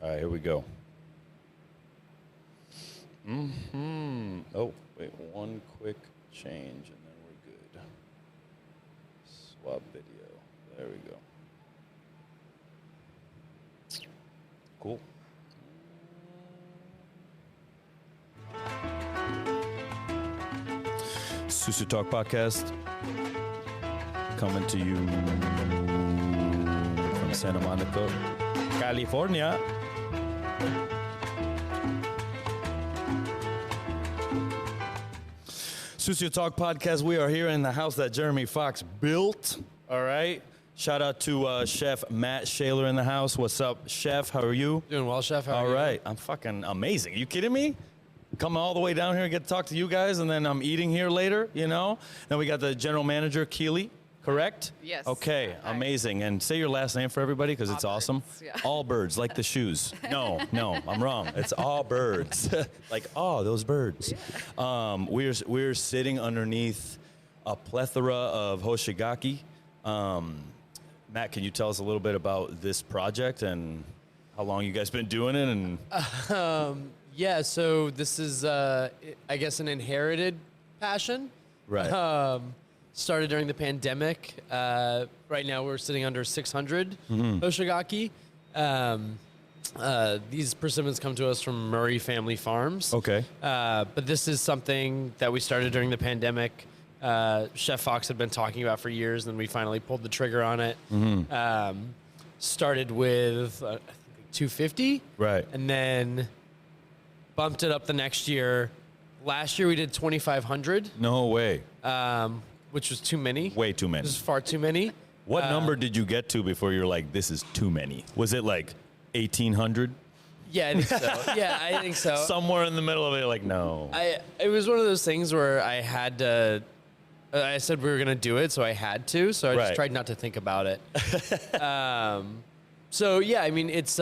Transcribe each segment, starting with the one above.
All right, here we go. Oh, wait, one quick change, and then we're good. Swap video. There we go. Cool. Sucio Talk Podcast, coming to you from Santa Monica, California. Sucio Talk Podcast, we are here in the house that Jeremy Fox built, all right? Shout out to Chef Matt Shaler in the house. What's up, Chef? How are you? Doing well, Chef. How are you? All right. I'm fucking amazing. Are you kidding me? Coming all the way down here and get to talk to you guys, and then I'm eating here later, you know? Then we got the general manager, Keely, correct? Yes. Okay, amazing. And say your last name for everybody, because it's awesome. Yeah. All birds, like the shoes. No, I'm wrong. It's all birds. Like, oh, those birds. Yeah. We're sitting underneath a plethora of Hoshigaki. Matt, can you tell us a little bit about this project and how long you guys been doing it? And Yeah, so this is, I guess, an inherited passion. Right. Started during the pandemic. Right now we're sitting under 600 Hoshigaki. These persimmons come to us from Murray Family Farms. Okay. But this is something that we started during the pandemic. Chef Fox had been talking about for years, and we finally pulled the trigger on it. Started with, I think, 250. Right. And then bumped it up the next year. Last year we did 2,500, No way. which was too many. Way too It many. was far too many. What number did you get to before you're like, this is too many? Was it like 1,800? Yeah, I think so. Yeah, I think so. Somewhere in the middle of it, like, no. It was one of those things where I had to. I said we were gonna do it, so I had to. So I Right. just tried not to think about it. So yeah, I mean it's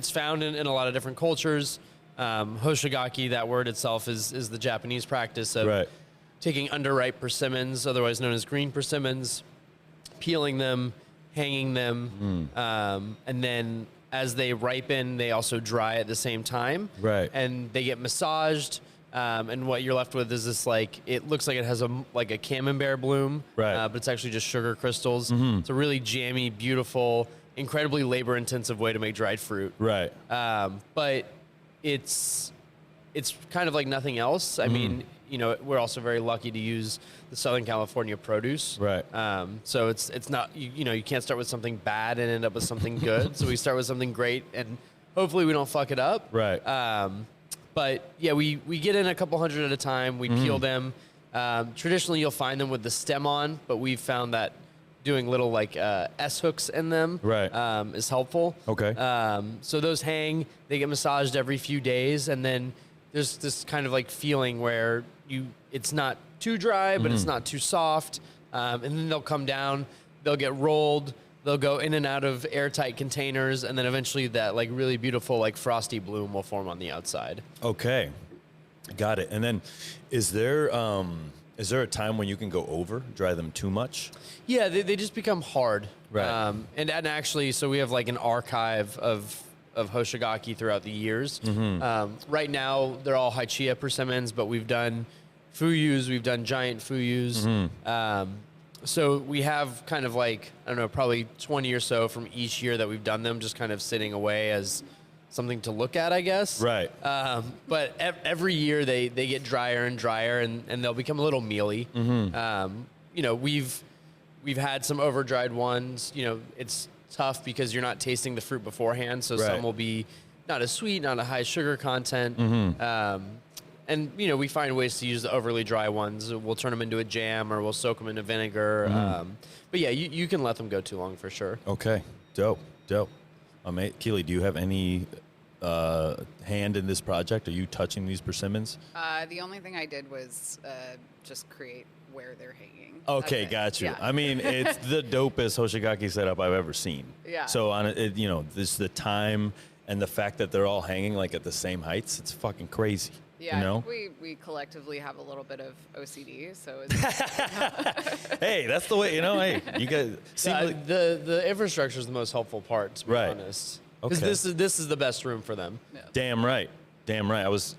found in a lot of different cultures. Hoshigaki, that word itself is the Japanese practice of Right. taking underripe persimmons, otherwise known as green persimmons, peeling them, hanging them, and then as they ripen, they also dry at the same time. Right. And they get massaged, and what you're left with is this, like, it looks like it has a camembert bloom, Right. but it's actually just sugar crystals. It's a really jammy, beautiful, incredibly labor-intensive way to make dried fruit. Right. But it's kind of like nothing else. I mean, you know, we're also very lucky to use the Southern California produce. Right. So it's not, you know, you can't start with something bad and end up with something good. So we start with something great, and hopefully we don't fuck it up. Right. But yeah, we get in a couple hundred at a time. We peel them. Traditionally, you'll find them with the stem on, but we've found that doing little like S hooks in them Right. is helpful. Okay. So those hang, they get massaged every few days, and then there's this kind of like feeling where it's not too dry, but it's not too soft, and then they'll come down, they'll get rolled, they'll go in and out of airtight containers, and then eventually that like really beautiful like frosty bloom will form on the outside. Okay. Got it. And then is there a time when you can go over, dry them too much? Yeah, they just become hard. Right. And actually, so we have like an archive of Hoshigaki throughout the years. Right now, they're all Haichia persimmons, but we've done Fuyus, we've done giant Fuyus. So we have kind of like, I don't know, probably 20 or so from each year that we've done them, just kind of sitting away as something to look at, I guess. Right. But every year they get drier and drier, and they'll become a little mealy. You know, we've had some over dried ones. You know, it's tough because you're not tasting the fruit beforehand, so Right. some will be not as sweet, not a high sugar content. And you know, we find ways to use the overly dry ones. We'll turn them into a jam, or we'll soak them into vinegar. But yeah, you can let them go too long for sure. Okay. Dope. Keely, do you have any hand in this project? Are you touching these persimmons? The only thing I did was just create where they're hanging. Okay, That's it. got you. Yeah. I mean, it's the dopest Hoshigaki setup I've ever seen. Yeah. So on it, you know, this the time and the fact that they're all hanging like at the same heights. It's fucking crazy. Yeah, You know? I think we collectively have a little bit of OCD, so it's Hey, that's the way, you know. Hey, you guys seem like, The infrastructure is the most helpful part, to be Right. honest. Because Okay. this is the best room for them. yeah. damn right. I was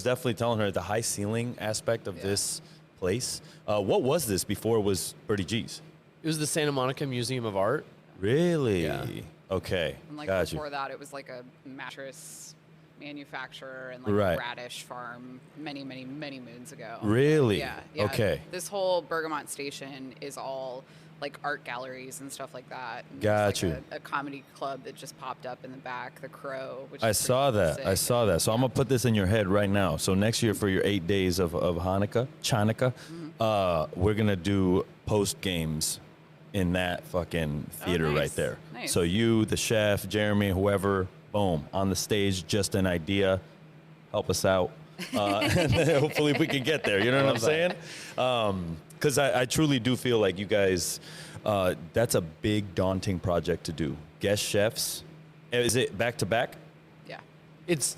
definitely telling her the high ceiling aspect of Yeah. this place. What was this before it was Birdie G's? It was the Santa Monica Museum of Art. Really? Yeah. Okay. And like Got you. before that, it was like a mattress manufacturer and like Right. a radish farm many moons ago. Really? Yeah, yeah. Okay. This whole Bergamot station is all like art galleries and stuff like that. And Got there's, you. like, a comedy club that just popped up in the back, the Crow. Which I is saw pretty that. I sick. saw that. So I'm gonna put this in your head right now. So next year for your 8 days of Hanukkah, we're gonna do post games in that fucking theater right nice. there. Nice. So you, the chef, Jeremy, whoever, boom, on the stage, just an idea. Help us out. And then hopefully we can get there. You know what I'm saying? Because I truly do feel like you guys, that's a big, daunting project to do. Guest chefs. Is it back to back? Yeah. It's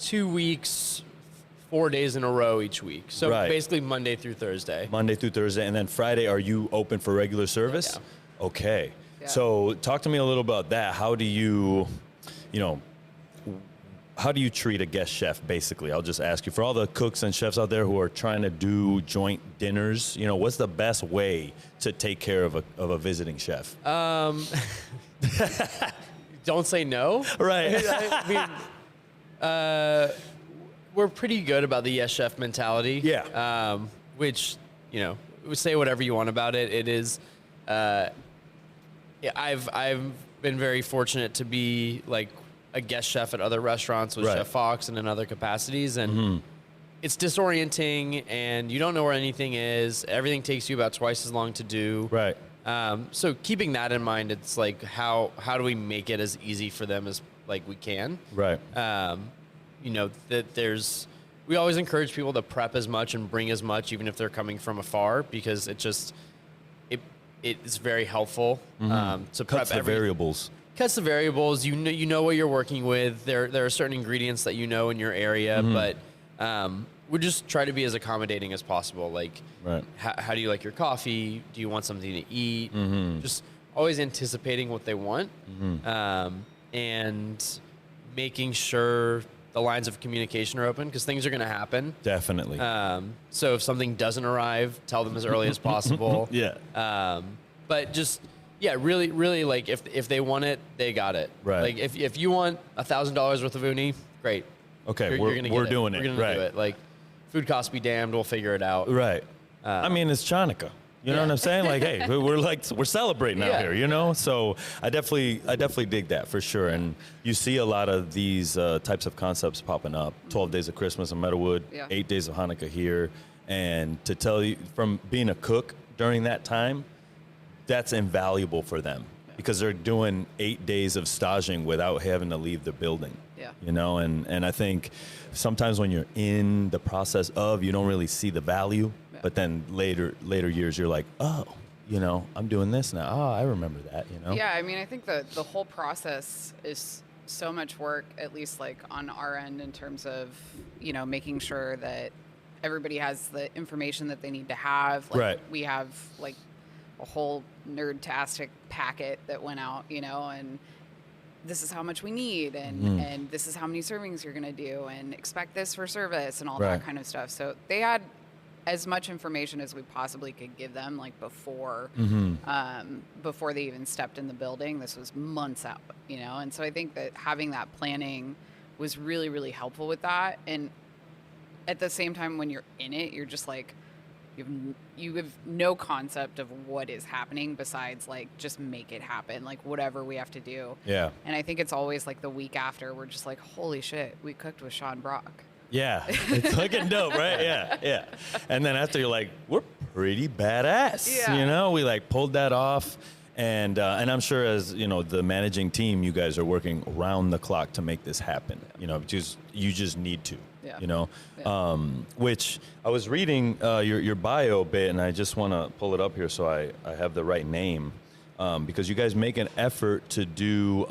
2 weeks, 4 days in a row each week. So Right. basically Monday through Thursday. Monday through Thursday, and then Friday, are you open for regular service? Yeah. Okay. Yeah. So talk to me a little about that. How do you, how do you treat a guest chef, basically? I'll just ask you, for all the cooks and chefs out there who are trying to do joint dinners, what's the best way to take care of a visiting chef? Don't say no. Right. I mean, we're pretty good about the yes chef mentality. Yeah. Which, say whatever you want about it. It is. Yeah, I've been very fortunate to be like a guest chef at other restaurants with Right. Chef Fox and in other capacities, and it's disorienting, and you don't know where anything is. Everything takes you about twice as long to do. Right. So keeping that in mind, it's like how do we make it as easy for them as like we can? Right. That we always encourage people to prep as much and bring as much, even if they're coming from afar, because it's very helpful to prep Cuts the variables. Cuts the variables. You know what you're working with. There are certain ingredients that you know in your area, but we just try to be as accommodating as possible. Like, Right. how do you like your coffee? Do you want something to eat? Just always anticipating what they want, and making sure the lines of communication are open, because things are going to happen. Definitely. So if something doesn't arrive, tell them as early as possible. Yeah. But just, yeah, really, like if they want it, they got it. Right. Like if you want $1,000 worth of uni, great. Okay, You're gonna we're get doing We're it. gonna Right. do it. Like, food costs be damned. We'll figure it out. Right. I mean, it's Chanukah. You know what I'm saying? Like, hey, we're celebrating out Yeah. here, So I definitely dig that for sure. And you see a lot of these types of concepts popping up. 12 Days of Christmas in Meadowood, Yeah. 8 Days of Hanukkah here. And to tell you, from being a cook during that time, that's invaluable for them because they're doing 8 days of staging without having to leave the building. Yeah. And I think sometimes when you're in the process of, you don't really see the value, but then later years you're like, oh, I'm doing this now. Oh, I remember that, Yeah, I mean, I think the whole process is so much work, at least like on our end, in terms of, making sure that everybody has the information that they need to have. Like, Right. we have like a whole nerd-tastic packet that went out, and this is how much we need, and this is how many servings you're going to do, and expect this for service, and all Right. that kind of stuff. So they had as much information as we possibly could give them, like before they even stepped in the building. This was months out, and so I think that having that planning was really, really helpful with that. And at the same time, when you're in it, you're just like, you have no concept of what is happening besides like just make it happen, like whatever we have to do. Yeah. And I think it's always like the week after, we're just like, holy shit, we cooked with Sean Brock. Yeah, it's fucking dope, right? Yeah. And then after you're like, we're pretty badass. Yeah. We like pulled that off. And I'm sure as, the managing team, you guys are working around the clock to make this happen, because you just need to, Yeah. which I was reading your bio a bit, and I just want to pull it up here so I have the right name. because you guys make an effort to do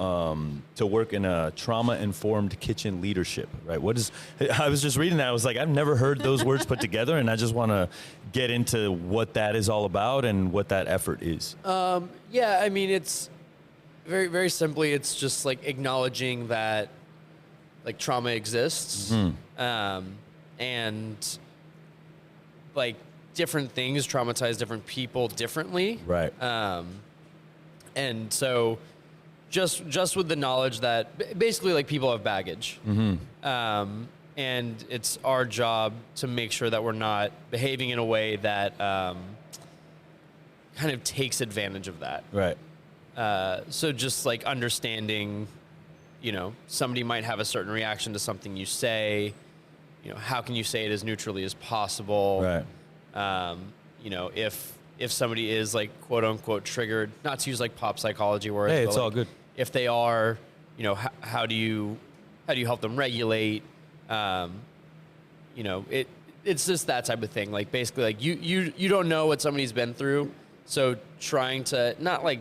to work in a trauma-informed kitchen leadership, right? I was just reading that. I was like, I've never heard those words put together, and I just want to get into what that is all about and what that effort is. Yeah, I mean, it's very, very simply, it's just like acknowledging that like trauma exists, and like different things traumatize different people differently. Right. And so just with the knowledge that basically like people have baggage, and it's our job to make sure that we're not behaving in a way that kind of takes advantage of that. Right. So just like understanding, you know, somebody might have a certain reaction to something you say, you know, how can you say it as neutrally as possible? Right. You know, if somebody is like quote unquote triggered, not to use like pop psychology words. Hey, but it's like, all good. If they are, you know, how do you help them regulate? You know, it's just that type of thing. Like basically, like you don't know what somebody's been through, so trying to not like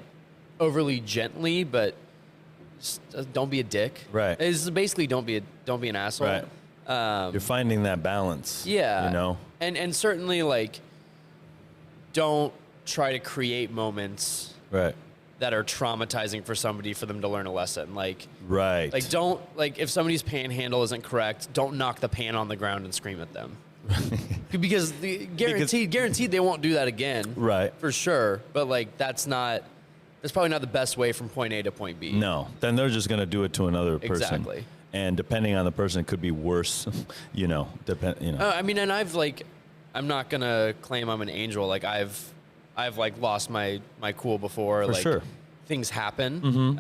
overly gently, but just don't be a dick. Right. It's basically don't be an asshole. Right. You're finding that balance. Yeah. You know. And certainly like don't try to create moments Right. that are traumatizing for somebody for them to learn a lesson. Like Right. Like don't like if somebody's panhandle isn't correct, don't knock the pan on the ground and scream at them. Because guaranteed they won't do that again. Right. For sure. But like that's probably not the best way from point A to point B. No. Then they're just gonna do it to another person. Exactly. And depending on the person, it could be worse. You know. I mean, and I'm not gonna claim I'm an angel. Like I've like lost my cool before. For like sure. Things happen.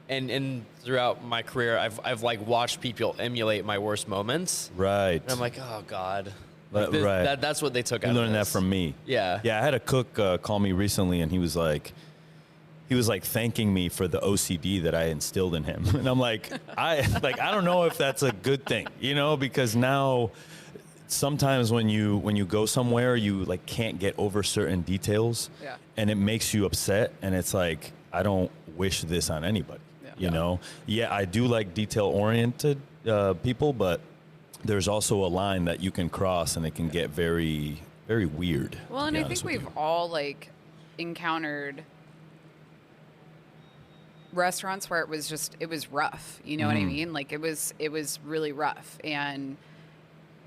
And throughout my career, I've like watched people emulate my worst moments. Right. And I'm like, oh God. Right. That's what they took You out of learned that this. from me. Yeah. Yeah, I had a cook call me recently, and he was like thanking me for the OCD that I instilled in him. And I'm like, I don't know if that's a good thing, you know, because now sometimes when you go somewhere, you like can't get over certain details, and it makes you upset. And it's like, I don't wish this on anybody, you know? Yeah, I do like detail-oriented people, but there's also a line that you can cross, and it can get very, very weird. Well, and I think we've all like encountered restaurants where it was rough. You know what I mean? Like it was really rough, and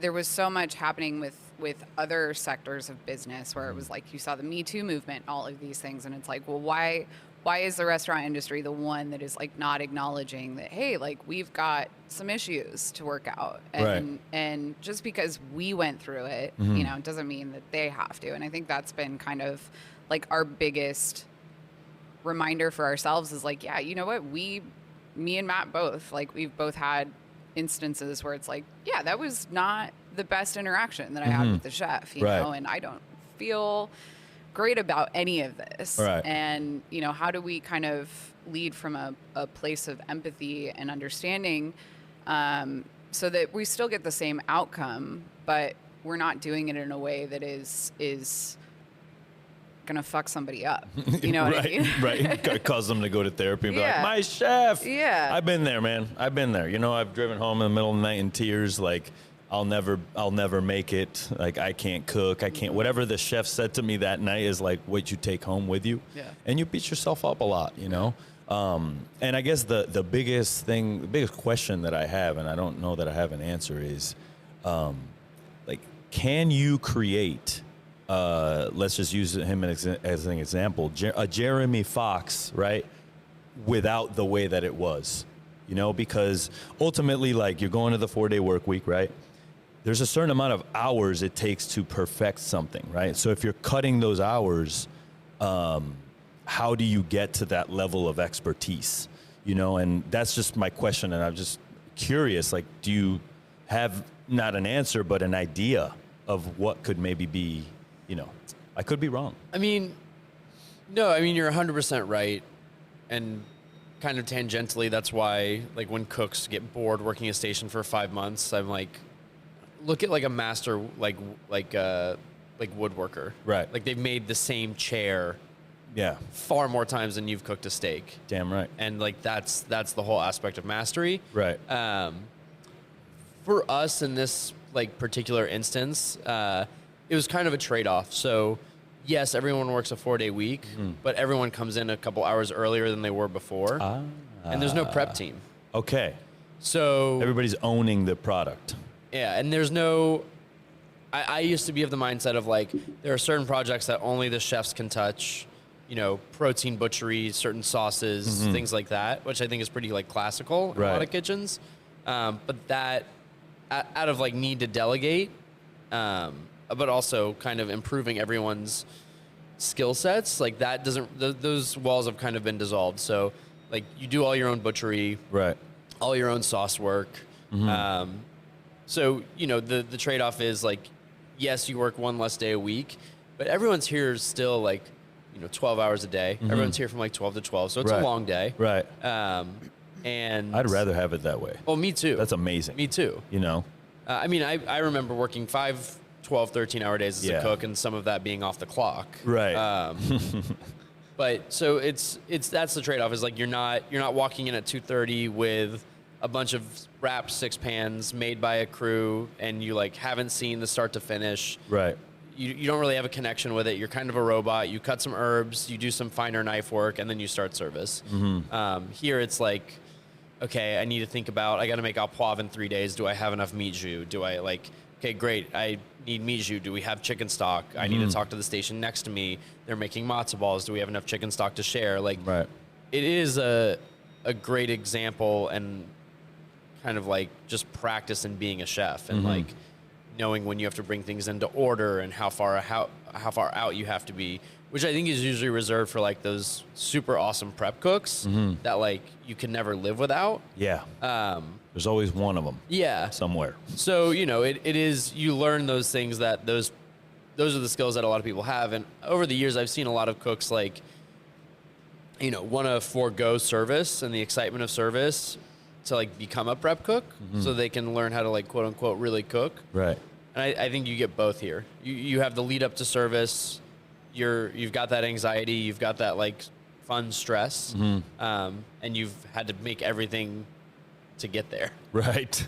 there was so much happening with other sectors of business where it was like you saw the Me Too movement, all of these things, and it's like, well, why is the restaurant industry the one that is like not acknowledging that, hey, like we've got some issues to work out, and just because we went through it, you know, doesn't mean that they have to. And I think that's been kind of like our biggest reminder for ourselves is like, yeah, you know what, me and Matt both, like we've both had instances where it's like, yeah, that was not the best interaction that I had with the chef, you know, and I don't feel great about any of this. Right. And, you know, how do we kind of lead from a place of empathy and understanding so that we still get the same outcome, but we're not doing it in a way that is gonna fuck somebody up. You know what I mean? Right. Cause them to go to therapy and be like, Yeah. my chef. Yeah. I've been there, man. I've been there. You know, I've driven home in the middle of the night in tears, like, I'll never make it. Like, I can't cook. I can't. Whatever the chef said to me that night is like what you take home with you. Yeah. And you beat yourself up a lot, you know? And I guess the biggest question that I have, and I don't know that I have an answer, is like, can you create, let's just use him as an example, a Jeremy Fox, right? Without the way that it was, you know, because ultimately, like, you're going to the 4-day work week, right? There's a certain amount of hours it takes to perfect something, right? So if you're cutting those hours, how do you get to that level of expertise, you know? And that's just my question. And I'm just curious, like, do you have not an answer, but an idea of what could maybe be, you know, I could be wrong. I mean, no, I mean, you're 100% right. And kind of tangentially, that's why, like, when cooks get bored working a station for 5 months, I'm like, look at like a master, like woodworker. Right. Like they've made the same chair Yeah. far more times than you've cooked a steak. Damn right. And like that's the whole aspect of mastery. Right. For us in this like particular instance, it was kind of a trade-off. So yes, everyone works a 4-day week, but everyone comes in a couple hours earlier than they were before. And there's no prep team. Okay. So Everybody's owning the product. yeah, and there's no. I used to be of the mindset of like there are certain projects that only the chefs can touch, you know, protein butchery, certain sauces, things like that, which I think is pretty like classical in a lot of kitchens. But that out of like need to delegate, but also kind of improving everyone's skill sets, like that doesn't. Those walls have kind of been dissolved. So like you do all your own butchery, Right. all your own sauce work. So, you know, the trade-off is like, yes, you work one less day a week, but everyone's here still like, you know, 12 hours a day. Everyone's here from like 12 to 12. So it's a long day. Right. And I'd rather have it that way. Oh, me too. That's amazing. Me too. You know? I mean, I remember working 5, 12, 13-hour days as a cook, and some of that being off the clock. Right. But so it's that's the trade-off is like you're not walking in at 2:30 with a bunch of wrapped 6 pans made by a crew and you like haven't seen the start to finish. Right. You don't really have a connection with it. You're kind of a robot. You cut some herbs, you do some finer knife work, and then you start service. Here it's like, okay, I need to think about, I got to make au poivre in 3 days. Do I have enough meat jus? Do I like, okay, great. I need meat jus. Do we have chicken stock? I need to talk to the station next to me. They're making matzo balls. Do we have enough chicken stock to share? Like, it is a great example and kind of like just practice in being a chef and like knowing when you have to bring things into order and how far out you have to be, which I think is usually reserved for like those super awesome prep cooks that like you can never live without. Yeah. There's always one of them. Yeah. Somewhere. So, you know, it is, you learn those things that those are the skills that a lot of people have. And over the years, I've seen a lot of cooks like, you know, want to forego service and the excitement of service to like become a prep cook so they can learn how to like quote unquote really cook. Right. And I think you get both here. You have the lead up to service. You've got that anxiety. You've got that like fun stress. And you've had to make everything to get there. Right.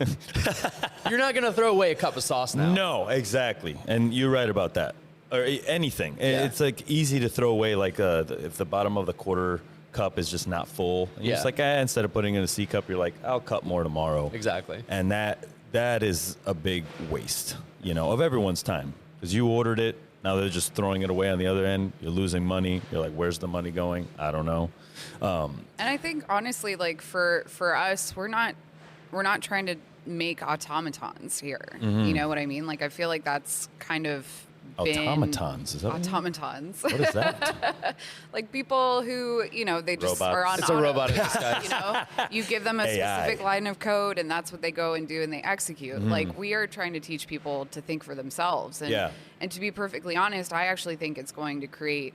You're not going to throw away a cup of sauce now. No, exactly. And you're right about that. Or anything. Yeah. It's like easy to throw away like if the bottom of the quarter cup is just not full. And you're just like, instead of putting it in a C cup, you're like, I'll cut more tomorrow. Exactly. And that is a big waste, you know, of everyone's time. Because you ordered it, now they're just throwing it away on the other end. You're losing money. You're like, where's the money going? I don't know. And I think honestly, like for us, we're not trying to make automatons here. You know what I mean? Like I feel like that's kind of automatons. Is that automatons? What is that? Like people who, you know, they just Robots. are on It's auto, a robot in disguise. You know, you give them a AI. specific line of code and that's what they go and do and they execute. Like we are trying to teach people to think for themselves. And, and to be perfectly honest, I actually think it's going to create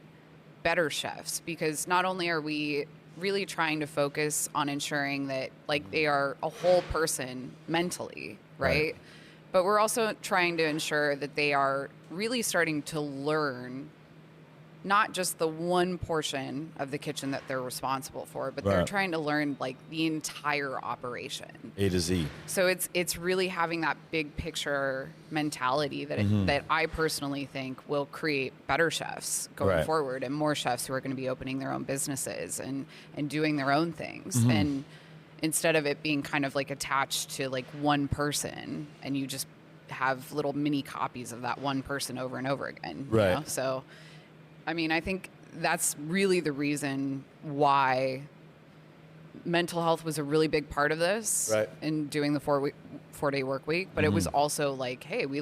better chefs because not only are we really trying to focus on ensuring that like they are a whole person mentally, right? But we're also trying to ensure that they are really starting to learn not just the one portion of the kitchen that they're responsible for, but they're trying to learn like the entire operation. A to Z. So it's really having that big picture mentality that that I personally think will create better chefs going forward and more chefs who are going to be opening their own businesses and doing their own things. And instead of it being kind of like attached to like one person and you just have little mini copies of that one person over and over again. You know? So, I mean, I think that's really the reason why mental health was a really big part of this in doing the 4-day work week. But it was also like, hey, we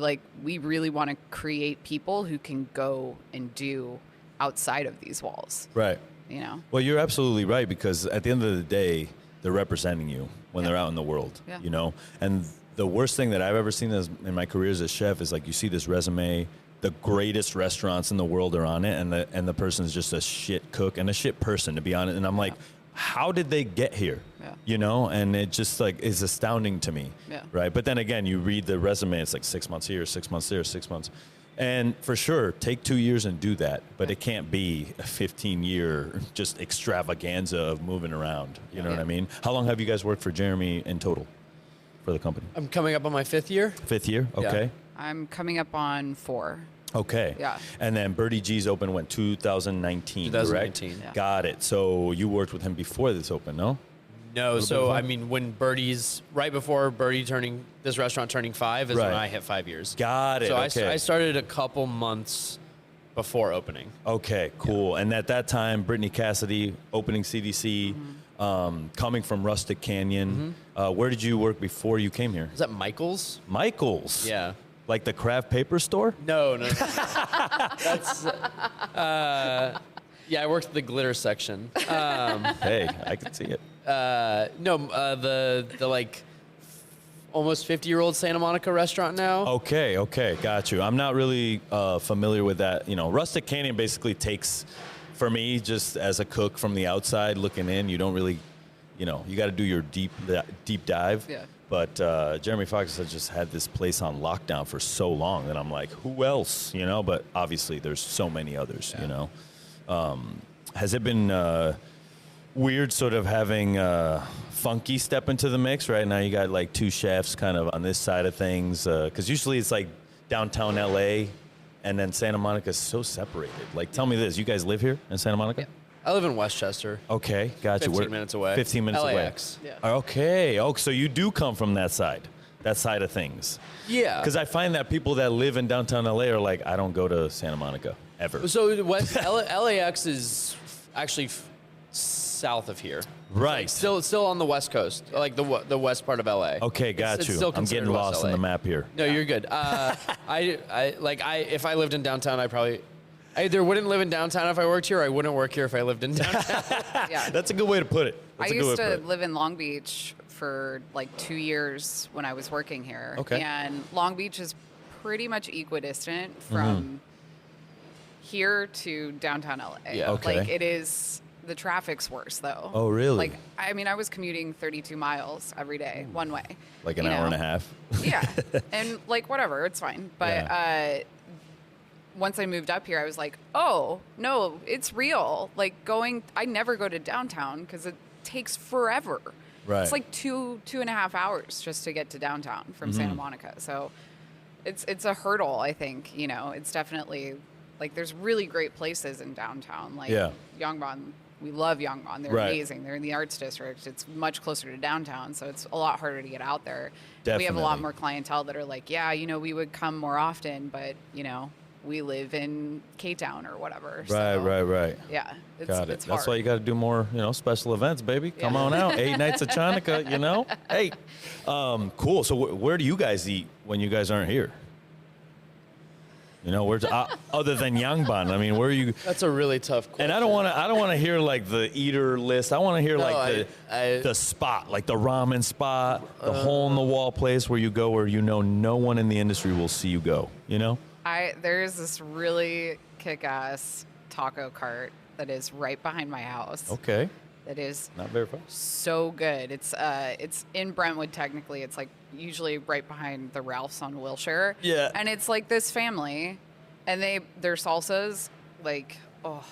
really want to create people who can go and do outside of these walls. Right. You know? Well, you're absolutely right because at the end of the day, they're representing you when they're out in the world, you know? And the worst thing that I've ever seen in my career as a chef is like you see this resume, the greatest restaurants in the world are on it, and the person's just a shit cook and a shit person, to be honest. And I'm like, how did they get here? You know? And it just like is astounding to me, right? But then again, you read the resume, it's like 6 months here, 6 months there, 6 months. And for sure, take 2 years and do that, but it can't be a 15-year just extravaganza of moving around. You know what I mean? How long have you guys worked for Jeremy in total for the company? I'm coming up on my 5th year. 5th year? Okay. Yeah. I'm coming up on 4. Okay. Yeah. And then Birdie G's open went 2019, correct? 2019. Yeah. Got it. So you worked with him before this open, no? No, so before? I mean, when Birdie's right before Birdie turning this restaurant turning 5 is Right. when I hit 5 years. Got it. So Okay. I started a couple months before opening. Okay, cool. And at that time, Brittany Cassidy opening CDC, coming from Rustic Canyon. Where did you work before you came here? Is that Michael's? Michael's. Yeah. Like the craft paper store? No. That's. Yeah, I worked at the glitter section. Hey, I can see it. The like almost 50-year-old Santa Monica restaurant now. Okay, got you. I'm not really familiar with that. You know, Rustic Canyon basically takes, for me, just as a cook from the outside looking in, you don't really, you know, you got to do your deep dive. Yeah. But Jeremy Fox has just had this place on lockdown for so long that I'm like, who else? You know, but obviously there's so many others, you know. Has it been weird sort of having Funky step into the mix? Right now you got like 2 chefs kind of on this side of things, because usually it's like downtown LA and then Santa Monica is so separated. Like, tell me this, you guys live here in Santa Monica? Yeah. I live in Westchester. Okay, got you. 15 minutes away. 15 minutes LAX. away. Yeah. Okay. Oh, so you do come from that side of things. Yeah. Because I find that people that live in downtown LA are like, I don't go to Santa Monica ever. So LAX is actually south of here. Right. Still on the west coast, like the west part of LA. Okay, got It's you. still I'm considered getting West lost LA. in the map here. No, you're good. If I lived in downtown, I either wouldn't live in downtown if I worked here, or I wouldn't work here if I lived in downtown. Yeah. That's a good way to put it. I That's a good way used put to it. live in Long Beach for like 2 years when I was working here. Okay. And Long Beach is pretty much equidistant Mm-hmm. from here to downtown LA. Yeah. Okay. Like, it is, the traffic's worse though. Oh, really? Like, I mean, I was commuting 32 miles every day, one way. Like an you hour and know? a half. Yeah. And like, whatever, it's fine. But once I moved up here, I was like, oh, no, it's real. Like, I never go to downtown because it takes forever. Right. It's like 2.5 hours just to get to downtown from Santa Monica. So it's a hurdle, I think. You know, it's definitely, like, there's really great places in downtown. Like, Yeah. Yongbon, we love Yongbon. They're Right. amazing. They're in the arts district. It's much closer to downtown, so it's a lot harder to get out there. We have a lot Definitely. more clientele that are like, yeah, you know, we would come more often, but, you know, we live in K-Town or whatever. Right. Yeah, it's Got it. it's That's hard. why you got to do more, you know, special events, baby. Come Yeah. on out. 8 nights at Chanukah, you know? Hey. Cool. So where do you guys eat when you guys aren't here? You know, where's other than Yongbon? I mean, where are you? That's a really tough question. And I don't want to hear like the eater list. I want to hear like I- the spot, like the ramen spot, the hole in the wall place where you go where you know no one in the industry will see you go, you know? There's this really kick-ass taco cart that is right behind my house. Okay. That is Not very far. so good. It's in Brentwood technically. It's like usually right behind the Ralphs on Wilshire. Yeah. And it's like this family, and their salsas, like, oh,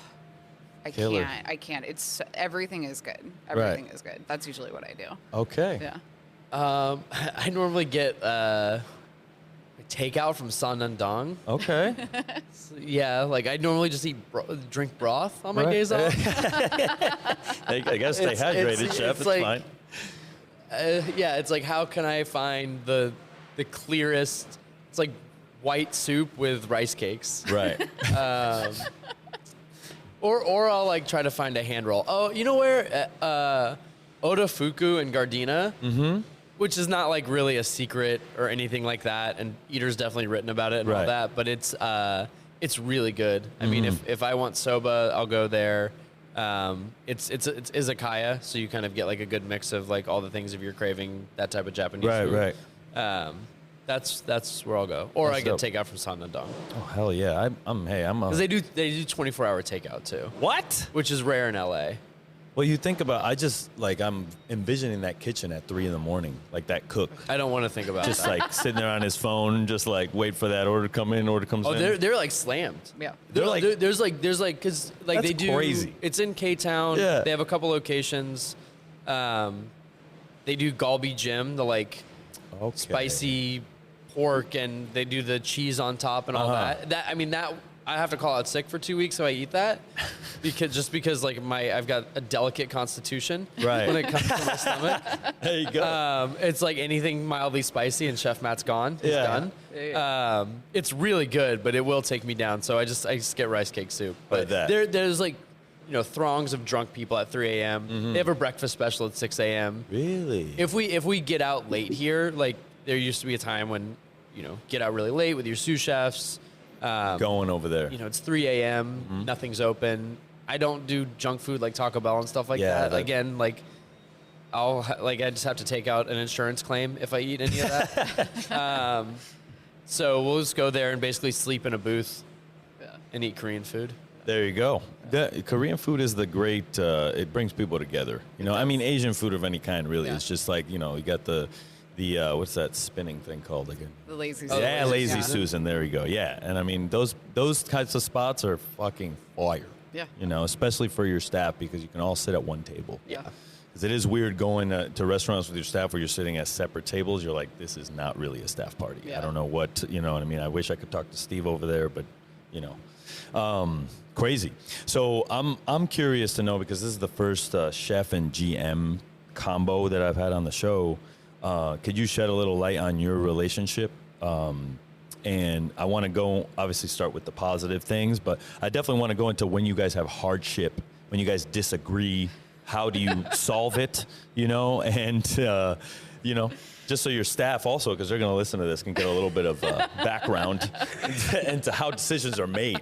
Killer. I can't. It's everything is good. Everything is good. That's usually what I do. Okay. Yeah. I normally get takeout from San Dong. Okay. Yeah, like I normally just drink broth on my Right. days off. I guess stay hydrated, chef. It's like, fine. Yeah, it's like, how can I find the clearest? It's like white soup with rice cakes. Right. Or I'll like try to find a hand roll. Oh, you know where Odafuku and Gardena, which is not like really a secret or anything like that, and Eater's definitely written about it and all Right. that, but it's really good. I mean, if I want soba, I'll go there. It's izakaya, so you kind of get like a good mix of like all the things if you're craving that type of Japanese food. Right. That's where I'll go, or That's I get dope. takeout from San Dong, Oh hell yeah! I'm a. because they do 24-hour takeout too, What? which is rare in LA. Well, you think about, I'm envisioning that kitchen at 3 a.m, like that cook. I don't want to think about Just that. like sitting there on his phone, just like wait for that order to come in, order comes in. They're like slammed. Yeah. There's because like That's they do. crazy. It's in K-Town. Yeah. They have a couple locations. They do Galbi Jim, the like Okay. spicy pork, and they do the cheese on top and all that. That I have to call out sick for 2 weeks so I eat that because like I've got a delicate constitution Right. when it comes to my stomach. There you go. It's like anything mildly spicy and Chef Matt's gone. He's Yeah. done. Yeah. It's really good, but it will take me down. So I just get rice cake soup. But that. there's like, throngs of drunk people at 3 a.m. They have a breakfast special at 6 a.m. Really? If we get out late here, like there used to be a time when, get out really late with your sous chefs. Going over there. It's 3 a.m. Nothing's open. I don't do junk food like Taco Bell and stuff like Yeah, that. Again, like I just have to take out an insurance claim if I eat any of that. So we'll just go there and basically sleep in a booth and eat Korean food. There you go. Korean food is the great, it brings people together. Asian food of any kind, really. Yeah. It's just like, you got the what's that spinning thing called again? The lazy Yeah, Susan. Lazy Susan. There you go. Yeah. And those types of spots are fucking fire. Yeah. Especially for your staff because you can all sit at one table. Yeah. Because it is weird going to restaurants with your staff where you're sitting at separate tables. You're like, this is not really a staff party. Yeah. I don't know what, I wish I could talk to Steve over there, but, crazy. So I'm curious to know, because this is the first chef and GM combo that I've had on the show. Could you shed a little light on your relationship? And I want to go, obviously, start with the positive things, but I definitely want to go into when you guys have hardship, when you guys disagree, how do you solve it, and, just so your staff also, because they're going to listen to this, can get a little bit of background into how decisions are made.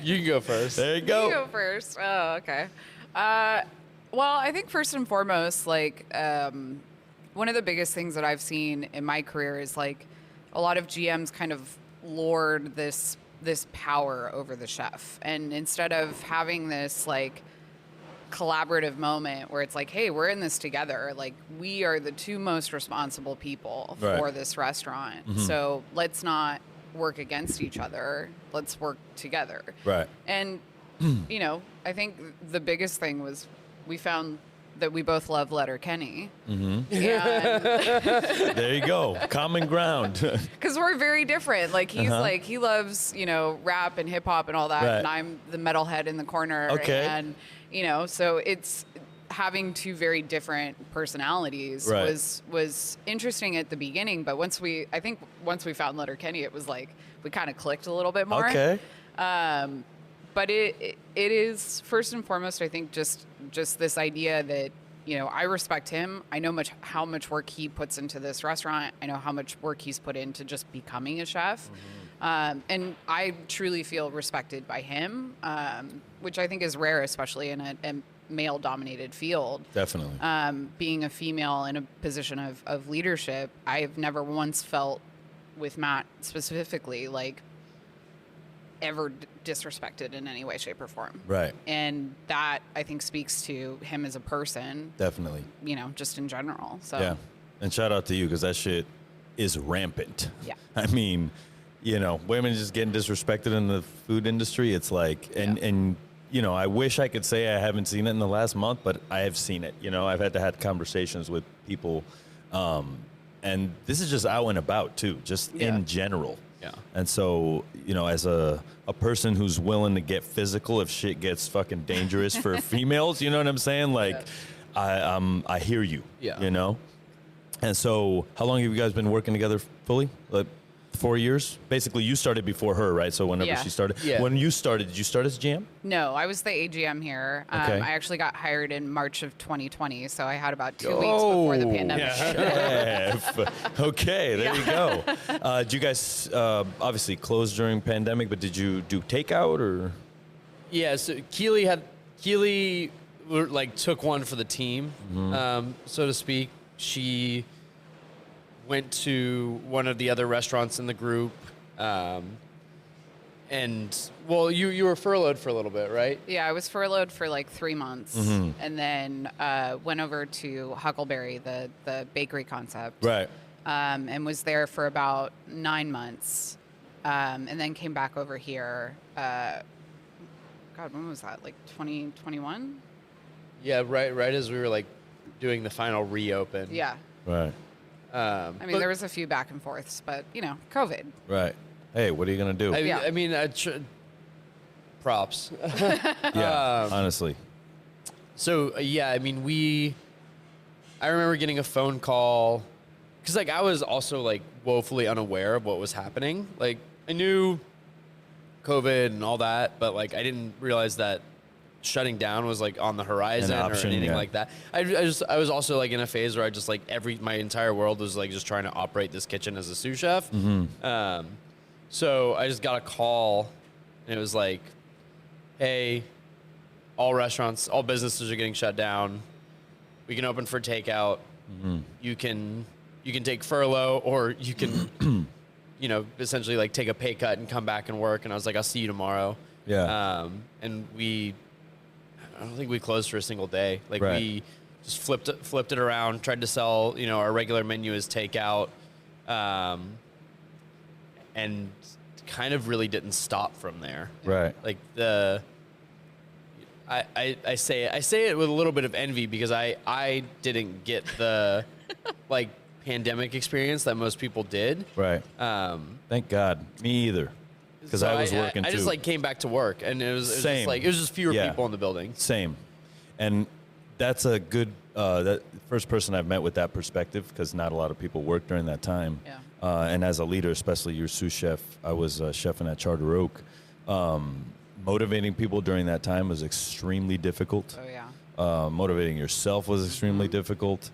You can go first. There you You go. go first. Oh, okay. Well, I think first and foremost, like one of the biggest things that I've seen in my career is like a lot of GMs kind of lord this power over the chef, and instead of having this like collaborative moment where it's like, hey, we're in this together, like we are the two most responsible people Right. for this restaurant, so let's not work against each other, let's work together. Right. And I think the biggest thing was we found that we both love Letterkenny. And There you go. Common ground. because we're very different. Like he's like, he loves, rap and hip hop and all that. Right. And I'm the metalhead in the corner. Okay. And, so it's having two very different personalities Right. was interesting at the beginning. But once we found Letterkenny, it was like, we kind of clicked a little bit more. Okay. But it is first and foremost, I think, just this idea that I respect him. I know how much work he puts into this restaurant. I know how much work he's put into just becoming a chef, and I truly feel respected by him, which I think is rare, especially in a male-dominated field. Definitely. Being a female in a position of leadership, I've never once felt, with Matt specifically, like ever disrespected in any way, shape, or form. Right. And that, I think, speaks to him as a person, Definitely. just in general. So Yeah. And shout out to you, because that shit is rampant. Yeah. I mean, women just getting disrespected in the food industry. It's like, and I wish I could say I haven't seen it in the last month, but I have seen it. I've had to have conversations with people, and this is just out and about too, just in general. Yeah. And so, as a person who's willing to get physical if shit gets fucking dangerous for females, you know what I'm saying? Like, I hear you. Yeah. And so, how long have you guys been working together fully? Like 4 years? Basically, you started before her, right? So whenever Yeah. she started. Yeah. When you started, did you start as GM? No, I was the AGM here. Okay. I actually got hired in March of 2020, so I had about 2 weeks before the pandemic. Okay, there you go. Did you guys obviously close during pandemic, but did you do takeout or? Yeah, so Keely took one for the team, so to speak. She went to one of the other restaurants in the group, And well, you were furloughed for a little bit, right? Yeah, I was furloughed for like 3 months, and then went over to Huckleberry, the bakery concept, Right. and was there for about 9 months, and then came back over here. God, when was that? Like 2021? Yeah, right as we were like doing the final reopen. Yeah. Right. I mean, But- there was a few back and forths, but COVID. Right. Hey, what are you gonna do? Yeah. I mean, props. Yeah. Honestly. So yeah, I mean, I remember getting a phone call because like I was also like woefully unaware of what was happening. Like I knew COVID and all that, but like I didn't realize that shutting down was like on the horizon option, or anything yeah. like that. I was also like in a phase where I just like my entire world was like just trying to operate this kitchen as a sous chef. So I just got a call and it was like, hey, all restaurants, all businesses are getting shut down. We can open for takeout. You can take furlough, or you can, essentially like take a pay cut and come back and work. And I was like, I'll see you tomorrow. Yeah. And I don't think we closed for a single day. Like Right. we just flipped it around, tried to sell, our regular menu as takeout. And kind of really didn't stop from there. Right. Like I say it with a little bit of envy because I didn't get the like pandemic experience that most people did. Right. Thank God. Me either. Because So I was working I too. just like came back to work and it was Same. just like it was just fewer Yeah. people in the building. Same. And that's a good, that first person I've met with that perspective, because not a lot of people work during that time. Yeah. And as a leader, especially your sous chef, I was chefing at Charter Oak. Motivating people during that time was extremely difficult. Oh yeah. Motivating yourself was extremely difficult.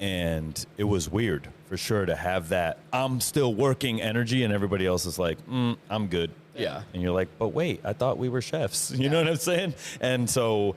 And it was weird, for sure, to have that I'm still working energy and everybody else is like, I'm good. Yeah. And you're like, but wait, I thought we were chefs. You know what I'm saying? And so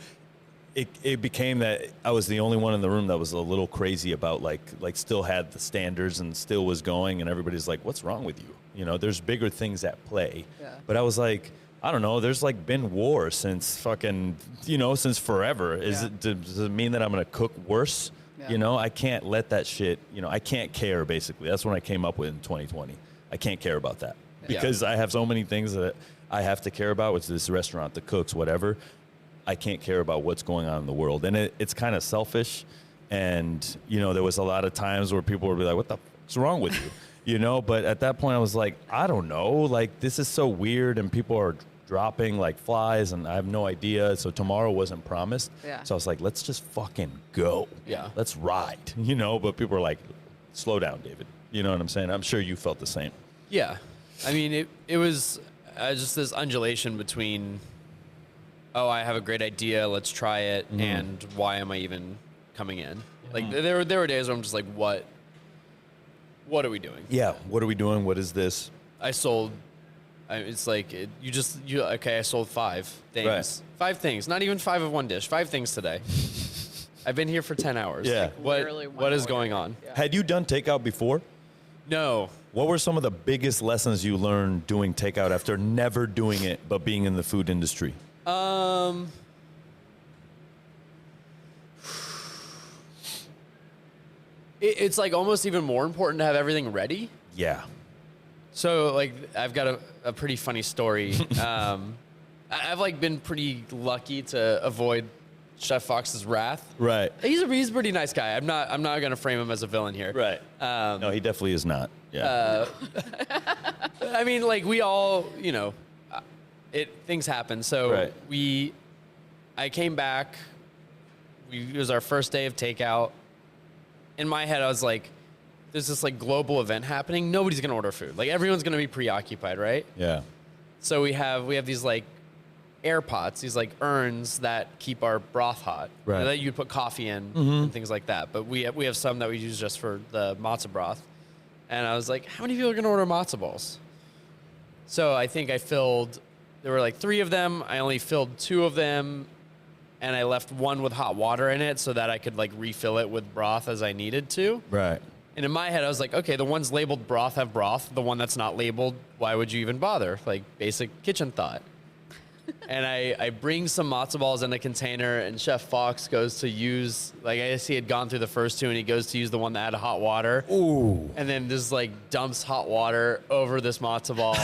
it became that I was the only one in the room that was a little crazy about like still had the standards and still was going. And everybody's like, what's wrong with you? There's bigger things at play. Yeah. But I was like, I don't know. There's like been war since fucking, since forever. Yeah. Does it mean that I'm going to cook worse? Yeah. I can't let that shit, I can't care, basically. That's what I came up with in 2020. I can't care about that because I have so many things that I have to care about, which is this restaurant, the cooks, whatever. I can't care about what's going on in the world. And it's kind of selfish. And, there was a lot of times where people would be like, what the fuck's wrong with you? But at that point I was like, I don't know. Like, this is so weird and people are dropping like flies and I have no idea. So tomorrow wasn't promised. Yeah. So I was like, let's just fucking go. Yeah. Let's ride, but people are like, slow down, David. You know what I'm saying? I'm sure you felt the same. Yeah. I mean, it was just this undulation between, oh, I have a great idea, let's try it, and why am I even coming in? Like, there were days where I'm just like, what are we doing? Yeah. What are we doing? What is this? I sold, it's like, okay, I sold 5 things. Right. 5 things, not even 5 of one dish, 5 things today. I've been here for 10 hours. Yeah. Like, Literally one what is order. going on? Yeah. Had you done takeout before? No. What were some of the biggest lessons you learned doing takeout after never doing it, but being in the food industry? It's like almost even more important to have everything ready. Yeah. So like I've got a pretty funny story. I've like been pretty lucky to avoid Chef Fox's wrath. Right. He's a pretty nice guy. I'm not gonna frame him as a villain here. Right. No, he definitely is not. Yeah. I mean, like we all, things happen. So Right. I came back. It was our first day of takeout. In my head, I was like, there's this like global event happening. Nobody's gonna order food. Like everyone's gonna be preoccupied, right? Yeah. So we have these like air pots, these like urns that keep our broth hot. Right. That you'd put coffee in and things like that. But we have some that we use just for the matzo broth. And I was like, how many people are gonna order matzo balls? So I think there were like 3 of them. I only filled 2 of them. And I left one with hot water in it so that I could like refill it with broth as I needed to. Right. And in my head, I was like, okay, the ones labeled broth have broth. The one that's not labeled, why would you even bother? Like, basic kitchen thought. And I bring some matzo balls in a container, and Chef Fox goes to use, like, I guess he had gone through the first two, and he goes to use the one that had hot water. Ooh. And then just, like, dumps hot water over this matzo ball.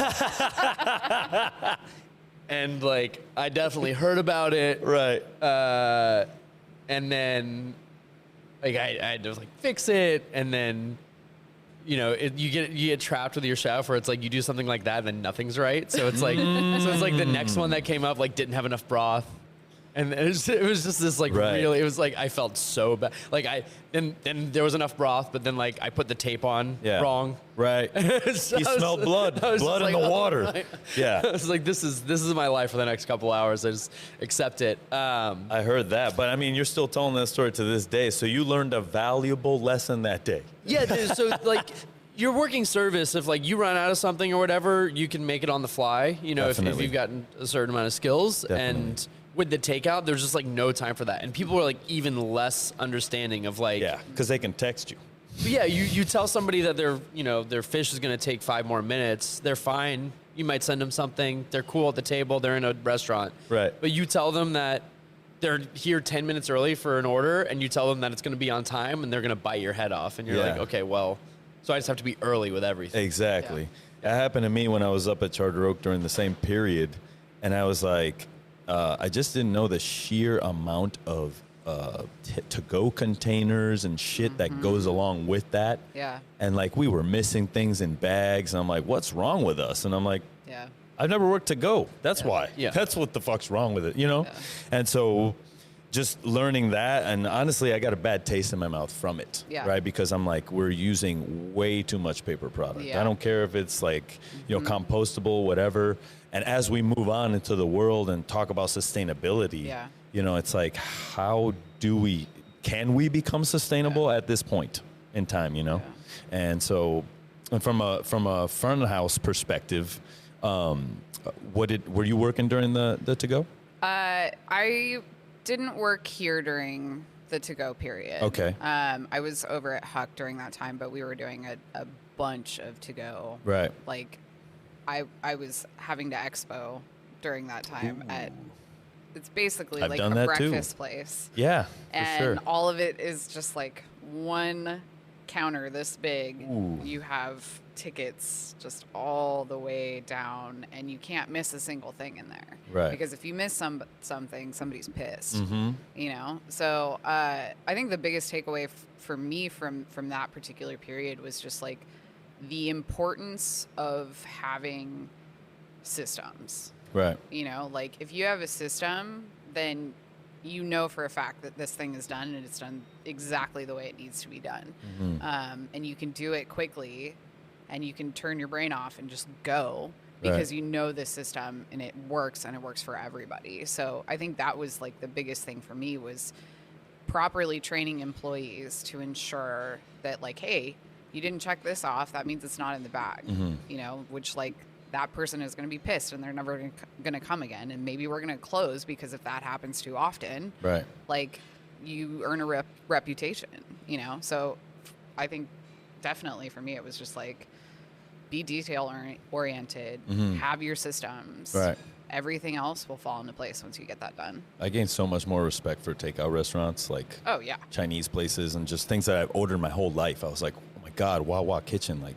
And, like, I definitely heard about it. Right. And then, like, I had to, like, fix it. And then, you know, you get trapped with your chef where it's like you do something like that and then nothing's right. So it's like, the next one that came up, like, didn't have enough broth. And it was just this, like, Right. really, it was like, I felt so bad. Like, then there was enough broth, but then, like, I put the tape on wrong. Right. So You smelled blood. I was Blood just in like, the oh water. my. Yeah. I was like, this is my life for the next couple hours. I just accept it. I heard that. But I mean, you're still telling that story to this day. So you learned a valuable lesson that day. Yeah, so, like, your working service, if, like, you run out of something or whatever, you can make it on the fly, you know, if Definitely. you've gotten a certain amount of skills. Definitely. And with the takeout, there's just, like, no time for that. And people are, like, even less understanding of, like, Yeah. Because they can text you. yeah, you tell somebody that their fish is going to take 5 more minutes. They're fine. You might send them something. They're cool at the table. They're in a restaurant. Right. But you tell them that they're here 10 minutes early for an order, and you tell them that it's going to be on time, and they're going to bite your head off. And you're Yeah. like, okay, well, so I just have to be early with everything. Exactly. That happened to me when I was up at Charter Oak during the same period. And I was like, I just didn't know the sheer amount of to-go containers and shit that goes along with that. Yeah. And like we were missing things in bags. And I'm like, what's wrong with us? And I'm like, Yeah. I've never worked to go. That's why. Yeah. That's what the fuck's wrong with it, you know? Yeah. And so just learning that, and honestly, I got a bad taste in my mouth from it, Yeah. right? Because I'm like, we're using way too much paper product. Yeah. I don't care if it's like, you know, compostable, whatever. And as we move on into the world and talk about sustainability, Yeah. you know, it's like, how can we become sustainable at this point in time, you know? And so, and from a front of house perspective, were you working during the to-go? I didn't work here during the to-go period. Okay. I was over at Huck during that time, but we were doing a bunch of to-go. Right. Like, I was having to expo during that time at. It's basically I've like done a that too. breakfast place. Yeah, for And sure. all of it is just like one counter this big. Ooh. You have tickets just all the way down, and you can't miss a single thing in there. Right. Because if you miss something, somebody's pissed. Mm-hmm. You know. So I think the biggest takeaway for me from that particular period was just like the importance of having systems. Right. You know, like if you have a system, then you know for a fact that this thing is done and it's done exactly the way it needs to be done. Mm-hmm. And you can do it quickly, and you can turn your brain off and just go Right. because you know the system and it works for everybody. So I think that was like the biggest thing for me was properly training employees to ensure that, like, hey, you didn't check this off. That means it's not in the bag, Mm-hmm. you know, which like that person is going to be pissed and they're never going to come again. And maybe we're going to close because if that happens too often, Right. like you earn a reputation, you know? So I think definitely for me, it was just like, be detail oriented, have your systems. Right. Everything else will fall into place once you get that done. I gained so much more respect for takeout restaurants, like Oh yeah. Chinese places, and just things that I've ordered my whole life. I was like, oh my God, Wawa Kitchen, like,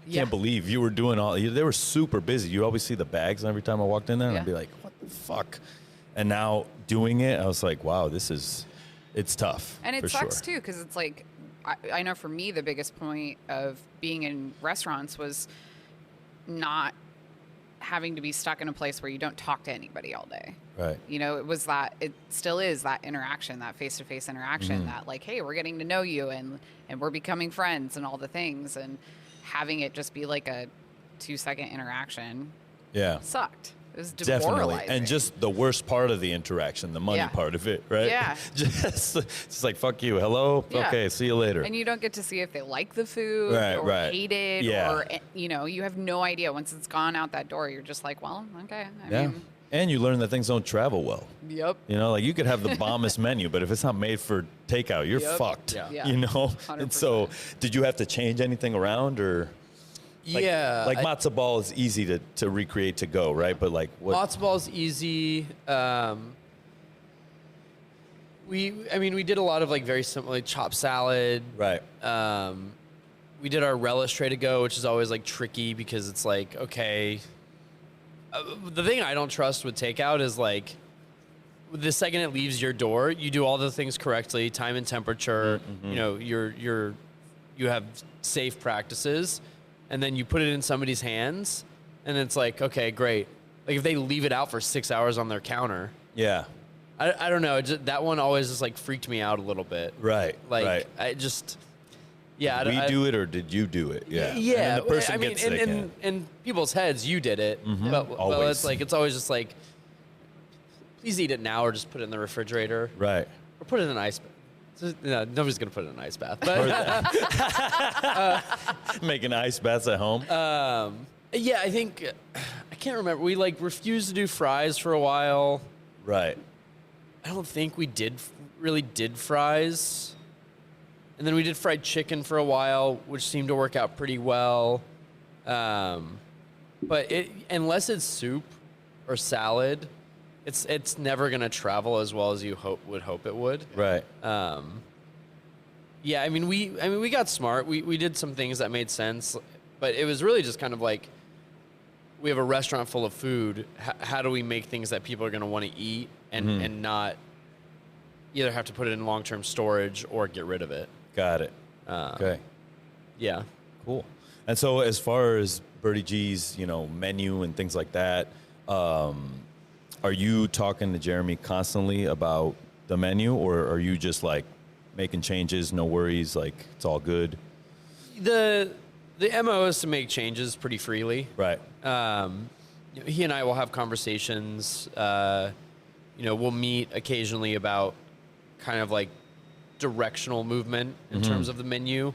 Yeah. can't believe you were doing they were super busy. You always see the bags every time I walked in there, and I'd Yeah. be like, what the fuck? And now doing it, I was like, wow, it's tough. And it for sucks sure. too, because it's like, I know for me, the biggest point of being in restaurants was not having to be stuck in a place where you don't talk to anybody all day. Right. You know, it still is that interaction, that face-to-face interaction, that like, hey, we're getting to know you and we're becoming friends and all the things, and having it just be like a 2-second interaction Yeah. sucked. It was Definitely. demoralizing. And just the worst part of the interaction, the money Yeah. part of it, right? Yeah. Just like, fuck you. Hello? Yeah. Okay, see you later. And you don't get to see if they like the food Right, or right. hate it Yeah. or, you know, you have no idea. Once it's gone out that door, you're just like, well, okay. I Yeah. mean, And you learn that things don't travel well. Yep. You know, like you could have the bombest menu, but if it's not made for takeout, you're Yep. fucked. Yeah. You know? 100%. And so did you have to change anything around or? Like, Yeah. Like matzo ball is easy to recreate to go, right? But like what? Matzo ball is easy. We did a lot of like very simple, like chopped salad. Right. We did our relish tray to go, which is always like tricky because it's like, okay. The thing I don't trust with takeout is like, the second it leaves your door, you do all the things correctly, time and temperature. You know, you have safe practices, and then you put it in somebody's hands, and it's like, okay, great. Like if they leave it out for 6 hours on their counter, Yeah. I don't know. That one always just like freaked me out a little bit. Right. Like right. I just, yeah. Did we do it or did you do it? Yeah. Yeah. And then the person I mean, gets sick. in people's heads, you did it. But Always. it's like, it's always just like, please eat it now or just put it in the refrigerator. Right. Or put it in an ice bath. No, nobody's going to put it in an ice bath. But Making ice baths at home. yeah, I think, I can't remember. We like refused to do fries for a while. Right. I don't think we really did fries. And then we did fried chicken for a while, which seemed to work out pretty well. But unless it's soup or salad, it's never going to travel as well as you would hope it would. Right. Yeah, I mean we got smart. We did some things that made sense, but it was really just kind of like, we have a restaurant full of food. How do we make things that people are going to want to eat and not either have to put it in long-term storage or get rid of it? Got it. Okay. Yeah. Cool. And so as far as Birdie G's, menu and things like that, are you talking to Jeremy constantly about the menu, or are you just like making changes, no worries, like it's all good? The MO is to make changes pretty freely. Right. He and I will have conversations. We'll meet occasionally about kind of like directional movement in terms of the menu.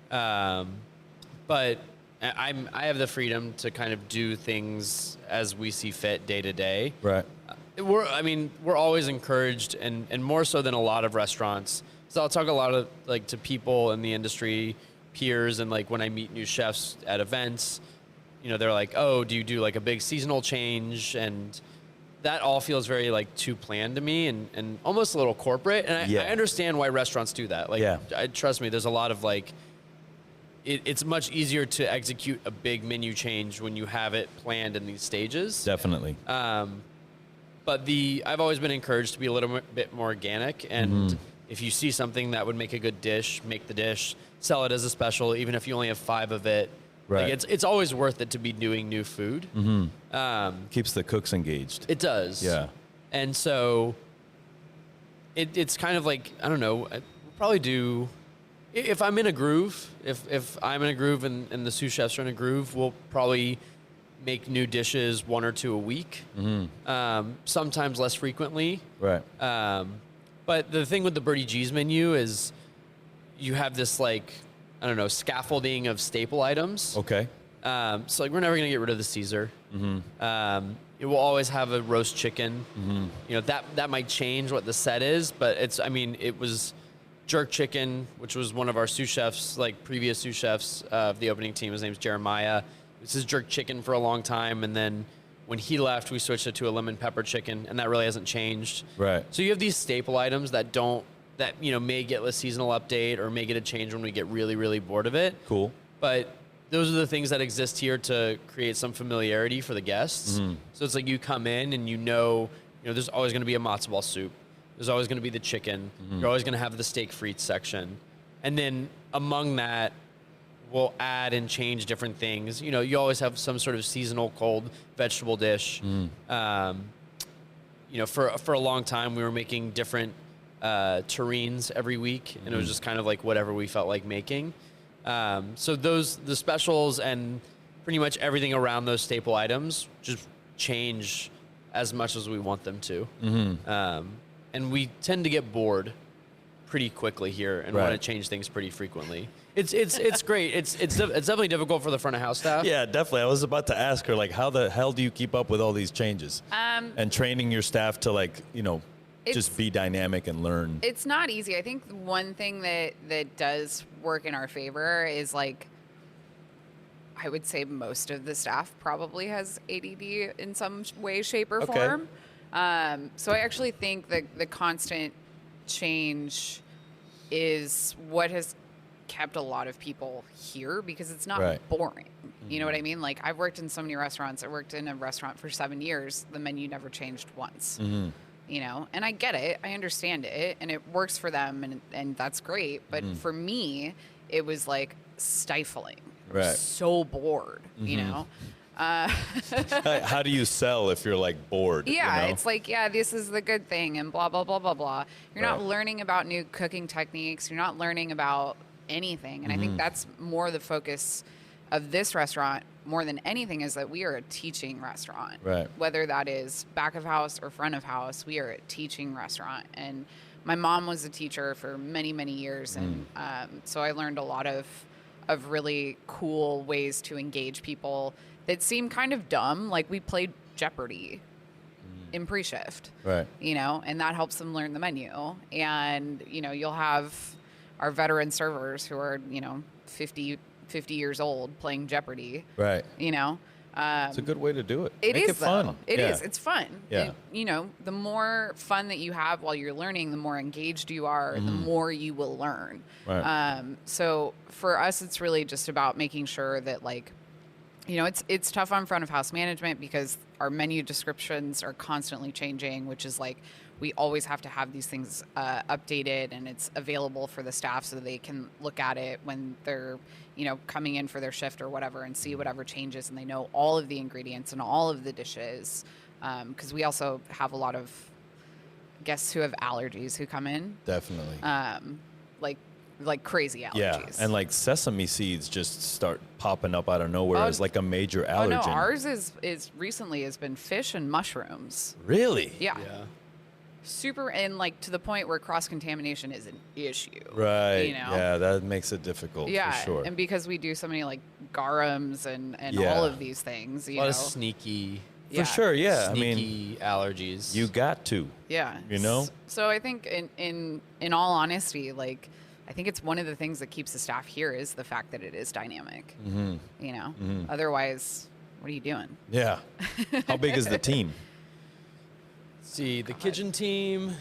But I have the freedom to kind of do things as we see fit day to day. Right. We're always encouraged, and more so than a lot of restaurants. So I'll talk a lot of like to people in the industry, peers, and like when I meet new chefs at events, they're like, oh, do you do like a big seasonal change? And that all feels very like too planned to me and almost a little corporate. And I understand why restaurants do that. Like, trust me, there's a lot of like, it's much easier to execute a big menu change when you have it planned in these stages. Definitely. But I've always been encouraged to be a little bit more organic. And if you see something that would make a good dish, make the dish, sell it as a special, even if you only have 5 of it. Right. Like it's always worth it to be doing new food. Keeps the cooks engaged. It does. Yeah. And so it's kind of like, I don't know, we'll probably do, if I'm in a groove, if I'm in a groove and the sous chefs are in a groove, we'll probably make new dishes 1 or 2 a week. Sometimes less frequently. Right. But the thing with the Birdie G's menu is you have this like, I don't know, scaffolding of staple items. Okay. So like we're never gonna get rid of the Caesar. It will always have a roast chicken. That might change what the set is, but it was jerk chicken, which was one of our sous chefs, like previous sous chefs of the opening team. His name's Jeremiah. This is jerk chicken for a long time, and then when he left, we switched it to a lemon pepper chicken, and that really hasn't changed. Right. So you have these staple items that may get a seasonal update or may get a change when we get really, really bored of it. Cool. But those are the things that exist here to create some familiarity for the guests. So it's like you come in and there's always going to be a matzo ball soup. There's always going to be the chicken. You're always going to have the steak frites section. And then among that, we'll add and change different things. You always have some sort of seasonal cold vegetable dish. For a long time, we were making different terrines every week, and it was just kind of like whatever we felt like making. So the specials and pretty much everything around those staple items just change as much as we want them to. And we tend to get bored pretty quickly here and Right. want to change things pretty frequently. It's great. It's definitely difficult for the front of house staff. Yeah, definitely. I was about to ask her, like, how the hell do you keep up with all these changes? And training your staff to, like, just be dynamic and learn. It's not easy. I think one thing that does work in our favor is, like, I would say most of the staff probably has ADD in some way, shape, or Okay. form. So I actually think the constant change is what has kept a lot of people here, because it's not Right. boring. You know what I mean? Like, I've worked in so many restaurants. I worked in a restaurant for 7 years. The menu never changed once. And I get it. I understand it. And it works for them. And that's great. But for me, it was like stifling. I was Right. so bored, you know? How do you sell if you're, like, bored? Yeah, it's like, yeah, this is the good thing and blah, blah, blah, blah, blah. You're not Right. learning about new cooking techniques. You're not learning about anything. And I think that's more the focus of this restaurant more than anything, is that we are a teaching restaurant. Right. Whether that is back of house or front of house, we are a teaching restaurant. And my mom was a teacher for many, many years. And so I learned a lot of really cool ways to engage people that seem kind of dumb. Like, we played Jeopardy in pre-shift, Right. and that helps them learn the menu. And, you'll have our veteran servers who are, 50 years old playing Jeopardy, Right. It's It's a good way to do it. It Make is it fun. though. It Yeah. is. It's fun. Yeah. The more fun that you have while you're learning, the more engaged you are, the more you will learn. Right. So for us, it's really just about making sure that, like, it's tough on front of house management because our menu descriptions are constantly changing, which is like, we always have to have these things updated, and it's available for the staff so they can look at it when they're, coming in for their shift or whatever, and see whatever changes, and they know all of the ingredients and all of the dishes. Because we also have a lot of guests who have allergies who come in, Definitely. like crazy allergies. Yeah, and like sesame seeds just start popping up out of nowhere as like a major allergen. Oh no, ours is recently has been fish and mushrooms. Really? Yeah. Yeah. Super, and like to the point where cross contamination is an issue. Right. You know? Yeah, that makes it difficult Yeah, for sure. and because we do so many like garums and Yeah. all of these things, A you lot know. of sneaky, For sure, yeah. I sneaky mean, allergies. you got to. Yeah. You know? So I think in all honesty, like, I think it's one of the things that keeps the staff here is the fact that it is dynamic. Mm-hmm. You know, otherwise, what are you doing? Yeah. How big is the team? See, the kitchen team.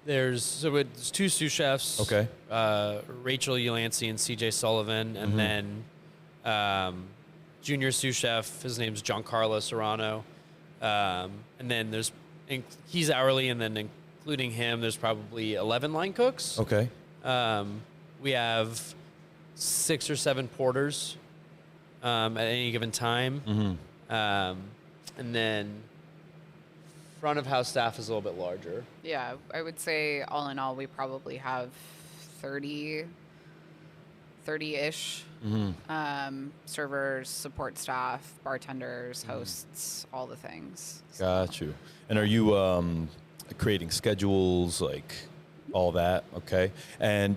It's two sous chefs. Okay. Rachel Ulancy and CJ Sullivan, and then junior sous chef. His name's Giancarlo Serrano, and then he's hourly, and then including him, there's probably 11 line cooks. Okay. We have 6 or 7 porters at any given time, and then front of house staff is a little bit larger. Yeah, I would say all in all, we probably have 30-ish servers, support staff, bartenders, hosts, all the things. So, Got you. And are you creating schedules, like all that? Okay. And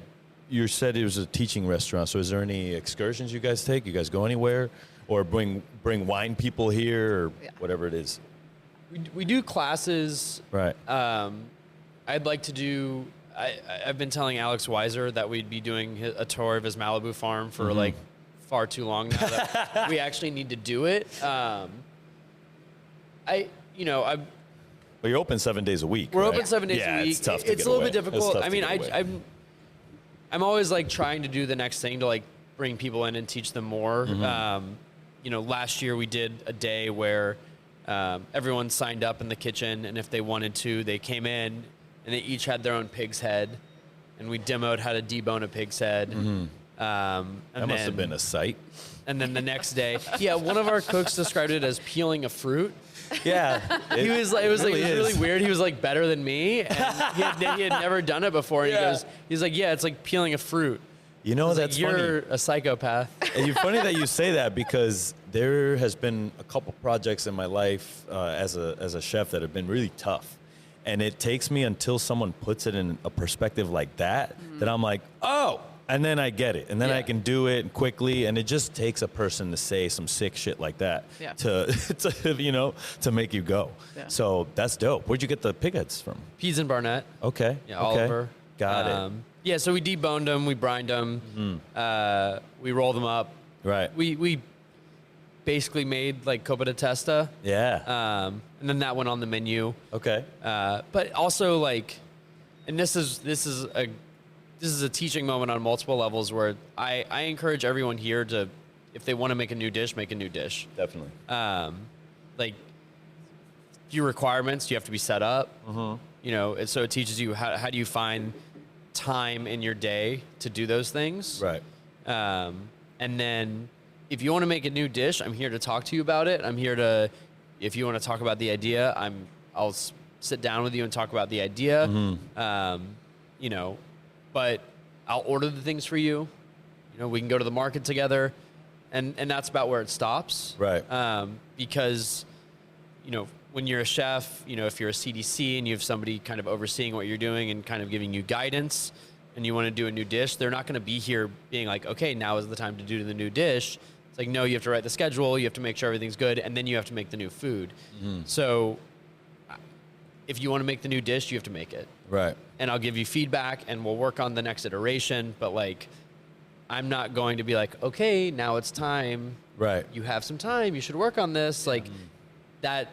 you said it was a teaching restaurant. So is there any excursions you guys take? You guys go anywhere? Or bring wine people here or whatever it is? We do classes. Right. I'd like to do. I've been telling Alex Weiser that we'd be doing a tour of his Malibu farm for like far too long now. That we actually need to do it. But you're open 7 days a week. We're right? open 7 days Yeah, a week. It's tough to It's get a little away. bit It's difficult. tough I to mean, get away. I'm always like trying to do the next thing to like bring people in and teach them more. Last year we did a day where everyone signed up in the kitchen, and if they wanted to, they came in and they each had their own pig's head, and we demoed how to debone a pig's head. That must have been a sight. And then the next day, one of our cooks described it as peeling a fruit. Yeah. It was really is. weird. He was like better than me, and he had never done it before. And he's like, it's like peeling a fruit. You know, that's You're funny. a psychopath. And you're funny that you say that, because there has been a couple projects in my life as a chef that have been really tough. And it takes me until someone puts it in a perspective like that, that I'm like, oh, and then I get it. And then I can do it quickly. And it just takes a person to say some sick shit like that to make you go. Yeah. So that's dope. Where'd you get the pig heads from? Peas and Barnett. Okay. Yeah, Oliver. Got it. Yeah, so we deboned them, we brined them, we roll them up. Right. We basically made like copa de testa. Yeah. And then that went on the menu. Okay. But also like, and this is a teaching moment on multiple levels where I encourage everyone here to, if they want to make a new dish, make a new dish. Definitely. Like few requirements, you have to be set up. You know, so it teaches you how do you find time in your day to do those things. Right. And then if you want to make a new dish, I'm here to talk to you about it. I'm here to, if you want to talk about the idea, I'll sit down with you and talk about the idea. You know, but I'll order the things for you. You know, we can go to the market together, and that's about where it stops. Right. Because, you know, when you're a chef, you know, if you're a CDC and you have somebody kind of overseeing what you're doing and kind of giving you guidance, and you want to do a new dish, they're not going to be here being like, okay, now is the time to do the new dish. It's like, no, you have to write the schedule, you have to make sure everything's good, and then you have to make the new food. So if you want to make the new dish, you have to make it. Right. And I'll give you feedback, and we'll work on the next iteration, but like, I'm not going to be like, okay, now it's time. Right. You have some time, you should work on this. Like that,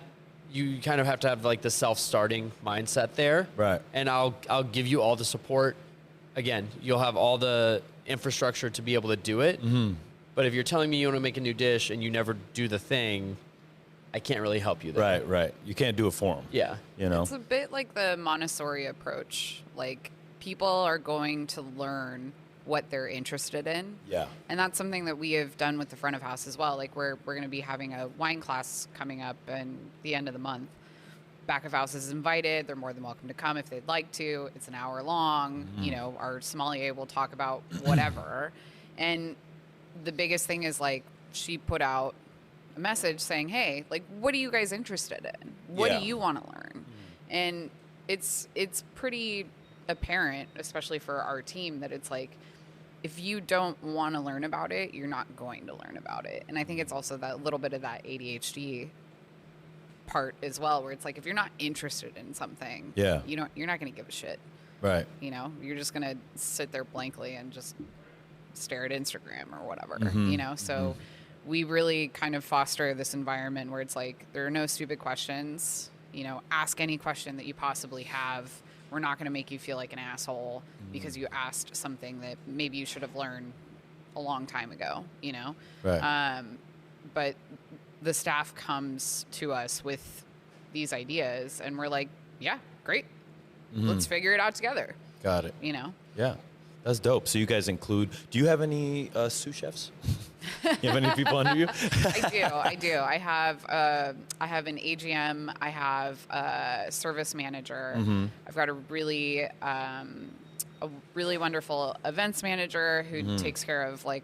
you kind of have to have like the self-starting mindset there. Right. And I'll give you all the support. Again, you'll have all the infrastructure to be able to do it. But if you're telling me you want to make a new dish and you never do the thing, I can't really help you there. Right. You can't do it for them. Yeah. You know? It's a bit like the Montessori approach. Like, people are going to learn what they're interested in. Yeah. And that's something that we have done with the front of house as well. Like, we're going to be having a wine class coming up in the end of the month. Back of house is invited. They're more than welcome to come if they'd like to. It's an hour long. You know, our sommelier will talk about whatever. And the biggest thing is, like, she put out a message saying, hey, like, what are you guys interested in? What do you want to learn? And it's pretty apparent, especially for our team, that it's like, if you don't want to learn about it, you're not going to learn about it. And I think it's also that little bit of that ADHD part as well, where it's like, if you're not interested in something, you're not going to give a shit. Right. You know, you're just going to sit there blankly and just stare at Instagram or whatever, you know? So we really kind of foster this environment where it's like, there are no stupid questions. You know, ask any question that you possibly have. We're not going to make you feel like an asshole because you asked something that maybe you should have learned a long time ago, you know? Right. But the staff comes to us with these ideas and we're like, yeah, great. Let's figure it out together. Got it. You know? Yeah. That's dope. So you guys include, do you have any sous chefs? You have any people under you? I do. I have an AGM. I have a service manager. I've got a really wonderful events manager who takes care of like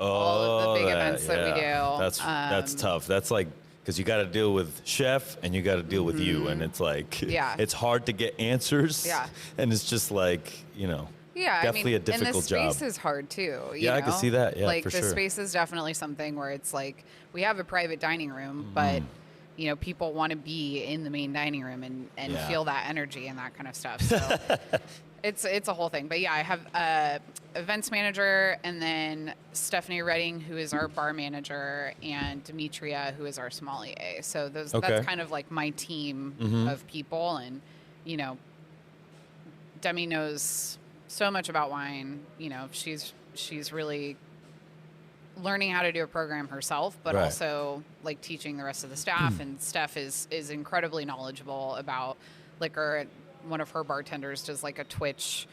all of the big events that we do. That's tough. That's like, because you got to deal with chef and you got to deal with you, and it's like, it's hard to get answers. Yeah. And it's just like, you know. Yeah, definitely a difficult job. And the space is hard too. Yeah, I can see that. Yeah, like for the sure. space is definitely something where it's like, we have a private dining room, but you know, people want to be in the main dining room and feel that energy and that kind of stuff. So it's a whole thing. But yeah, I have a events manager, and then Stephanie Redding, who is our bar manager, and Demetria, who is our sommelier. So that's kind of like my team of people. And you know, Demi knows so much about wine. You know, she's really learning how to do a program herself, but also like teaching the rest of the staff. And Steph is incredibly knowledgeable about liquor. One of her bartenders does like a Twitch,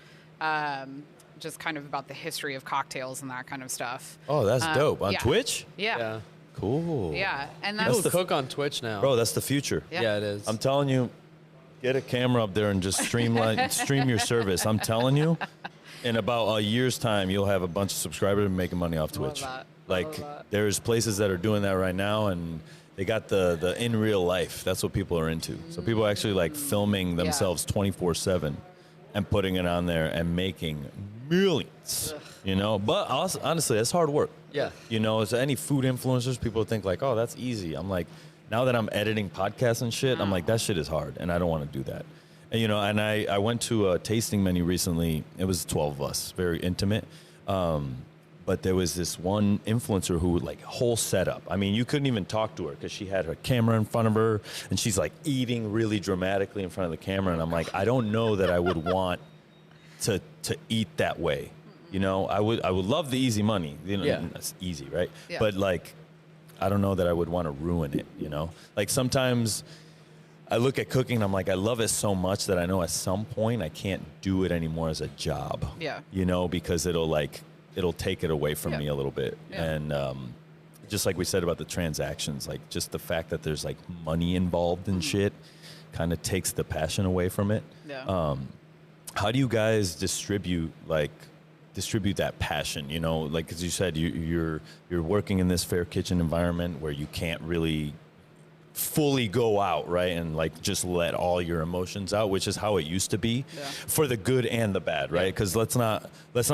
just kind of about the history of cocktails and that kind of stuff. Oh, that's dope. On Twitch? Yeah. Cool. Yeah. And that's the cook on Twitch now. Bro, that's the future. Yeah, it is. I'm telling you, get a camera up there and just stream your service. I'm telling you, in about a year's time, you'll have a bunch of subscribers and making money off Twitch. Love that. Like, there's places that are doing that right now, and They got the in real life. That's what people are into. So people are actually like filming themselves 24/7 and putting it on there and making millions. You know, but honestly, that's hard work. Yeah. You know, as any food influencers, people think like, oh, that's easy. I'm like, now that I'm editing podcasts and shit, I'm like, that shit is hard, and I don't want to do that. And, you know, and I went to a tasting menu recently. It was 12 of us, very intimate. But there was this one influencer who like whole setup. I mean, you couldn't even talk to her because she had her camera in front of her, and she's like eating really dramatically in front of the camera. And I'm like, I don't know that I would want to eat that way. You know, I would love the easy money. You know, that's easy, right? Yeah. But like, I don't know that I would want to ruin it. You know, like sometimes I look at cooking and I'm like, I love it so much that I know at some point I can't do it anymore as a job. Yeah. You know, because it'll take it away from me a little bit. Yeah. And just like we said about the transactions, like just the fact that there's like money involved in shit kind of takes the passion away from it. Yeah. How do you guys distribute that passion? You know, like as you said, you're working in this fair kitchen environment where you can't really fully go out, right, and like just let all your emotions out, which is how it used to be, for the good and the bad, right? Because let's not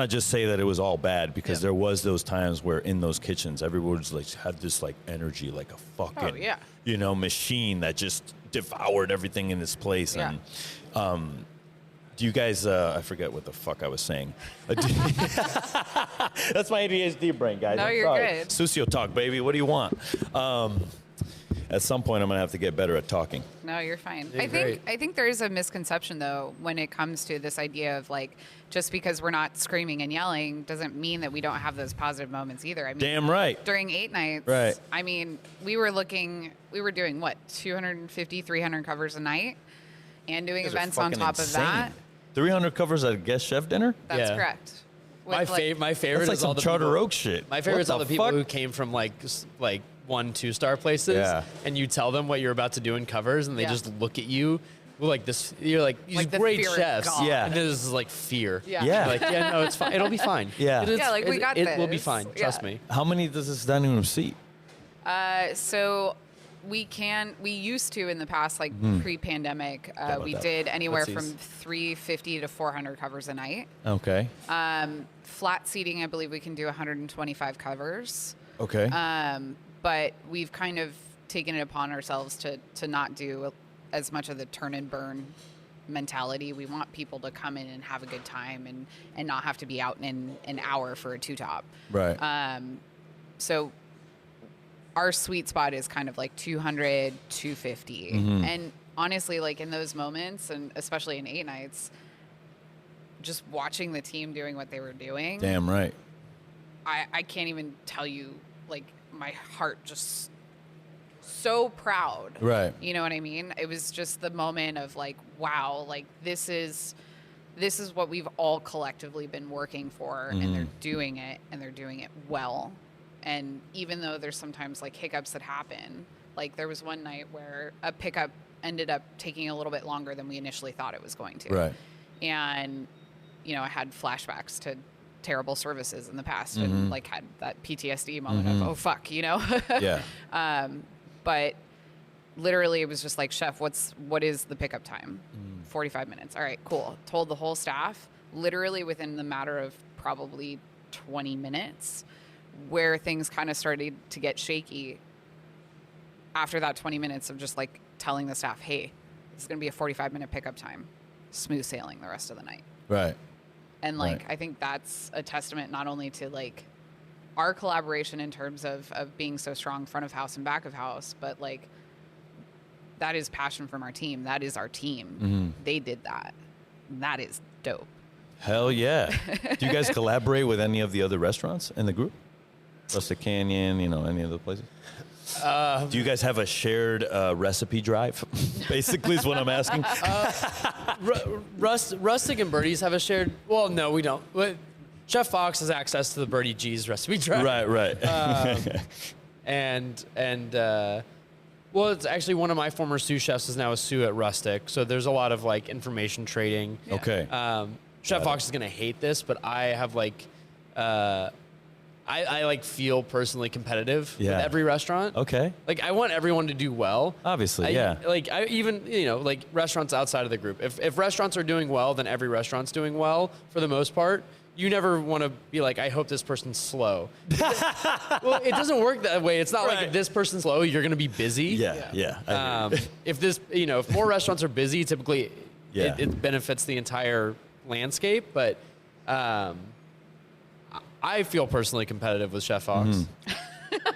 just say that it was all bad, because there was those times where in those kitchens everyone was like had this like energy, like a fucking you know, machine that just devoured everything in this place. And do you guys I forget what the fuck I was saying. That's my ADHD brain, guys. No, you're good. Sucio talk, baby. What do you want? At some point, I'm gonna have to get better at talking. No, you're fine. You're I think there is a misconception though when it comes to this idea of like, just because we're not screaming and yelling doesn't mean that we don't have those positive moments either. I mean, Damn right. During 8 nights, right. I mean, we were doing what, 250, 300 covers a night, and doing events on top of that. 300 covers at a guest chef dinner? That's correct. My favorite That's like is all some the Charter people, Oak shit. My favorite is all the people fuck? who came from like 1-2 star places, and you tell them what you're about to do in covers, and they just look at you with like this. You're like, these Like the great fear of chefs, God. and this is like fear. Yeah. Yeah. Like, no, it's fine. It'll be fine. Yeah. Like, we got It will be this. fine. Trust Yeah. me. How many does this dining room seat? So we used to in the past, like pre-pandemic, we that. did anywhere Footsies. from 350 to 400 covers a night. Okay. Flat seating, I believe we can do 125 covers. Okay. But we've kind of taken it upon ourselves to not do as much of the turn and burn mentality. We want people to come in and have a good time and not have to be out in an hour for a 2-top. Right. So our sweet spot is kind of like 200, 250. And honestly, like in those moments, and especially in 8 nights, just watching the team doing what they were doing. Damn right. I can't even tell you, like, my heart just so proud. Right. You know what I mean? It was just the moment of like, wow, like this is what we've all collectively been working for, and they're doing it, and they're doing it well. And even though there's sometimes like hiccups that happen, like there was one night where a pickup ended up taking a little bit longer than we initially thought it was going to. Right. And, you know, I had flashbacks to terrible services in the past and like had that PTSD moment of, oh fuck, you know? Yeah. But literally it was just like, chef, what is the pickup time? 45 minutes. All right, cool. Told the whole staff literally within the matter of probably 20 minutes, where things kind of started to get shaky after that 20 minutes of just like telling the staff, hey, it's going to be a 45-minute pickup time, smooth sailing the rest of the night. Right. And like, I think that's a testament not only to like our collaboration in terms of being so strong front of house and back of house, but like that is passion from our team. That is our team. They did that. That is dope. Hell yeah. Do you guys collaborate with any of the other restaurants in the group? Rustic Canyon, you know, any of the places? Do you guys have a shared recipe drive? Basically is what I'm asking. Rustic and Birdie's have a shared. Well, no, we don't. But Chef Fox has access to the Birdie G's recipe drive. Right. Well, it's actually one of my former sous chefs is now a sous at Rustic, so there's a lot of like information trading. Okay. Chef Fox is gonna hate this, but I have like I like feel personally competitive Yeah. with every restaurant. Okay. Like I want everyone to do well. Obviously, yeah. I even, like restaurants outside of the group. If restaurants are doing well, then every restaurant's doing well for the most part. You never want to be like, I hope this person's slow. Well, it doesn't work that way. It's not like if this person's slow, you're going to be busy. Yeah. I agree. If more restaurants are busy, typically Yeah. it benefits the entire landscape. But I feel personally competitive with Chef Fox.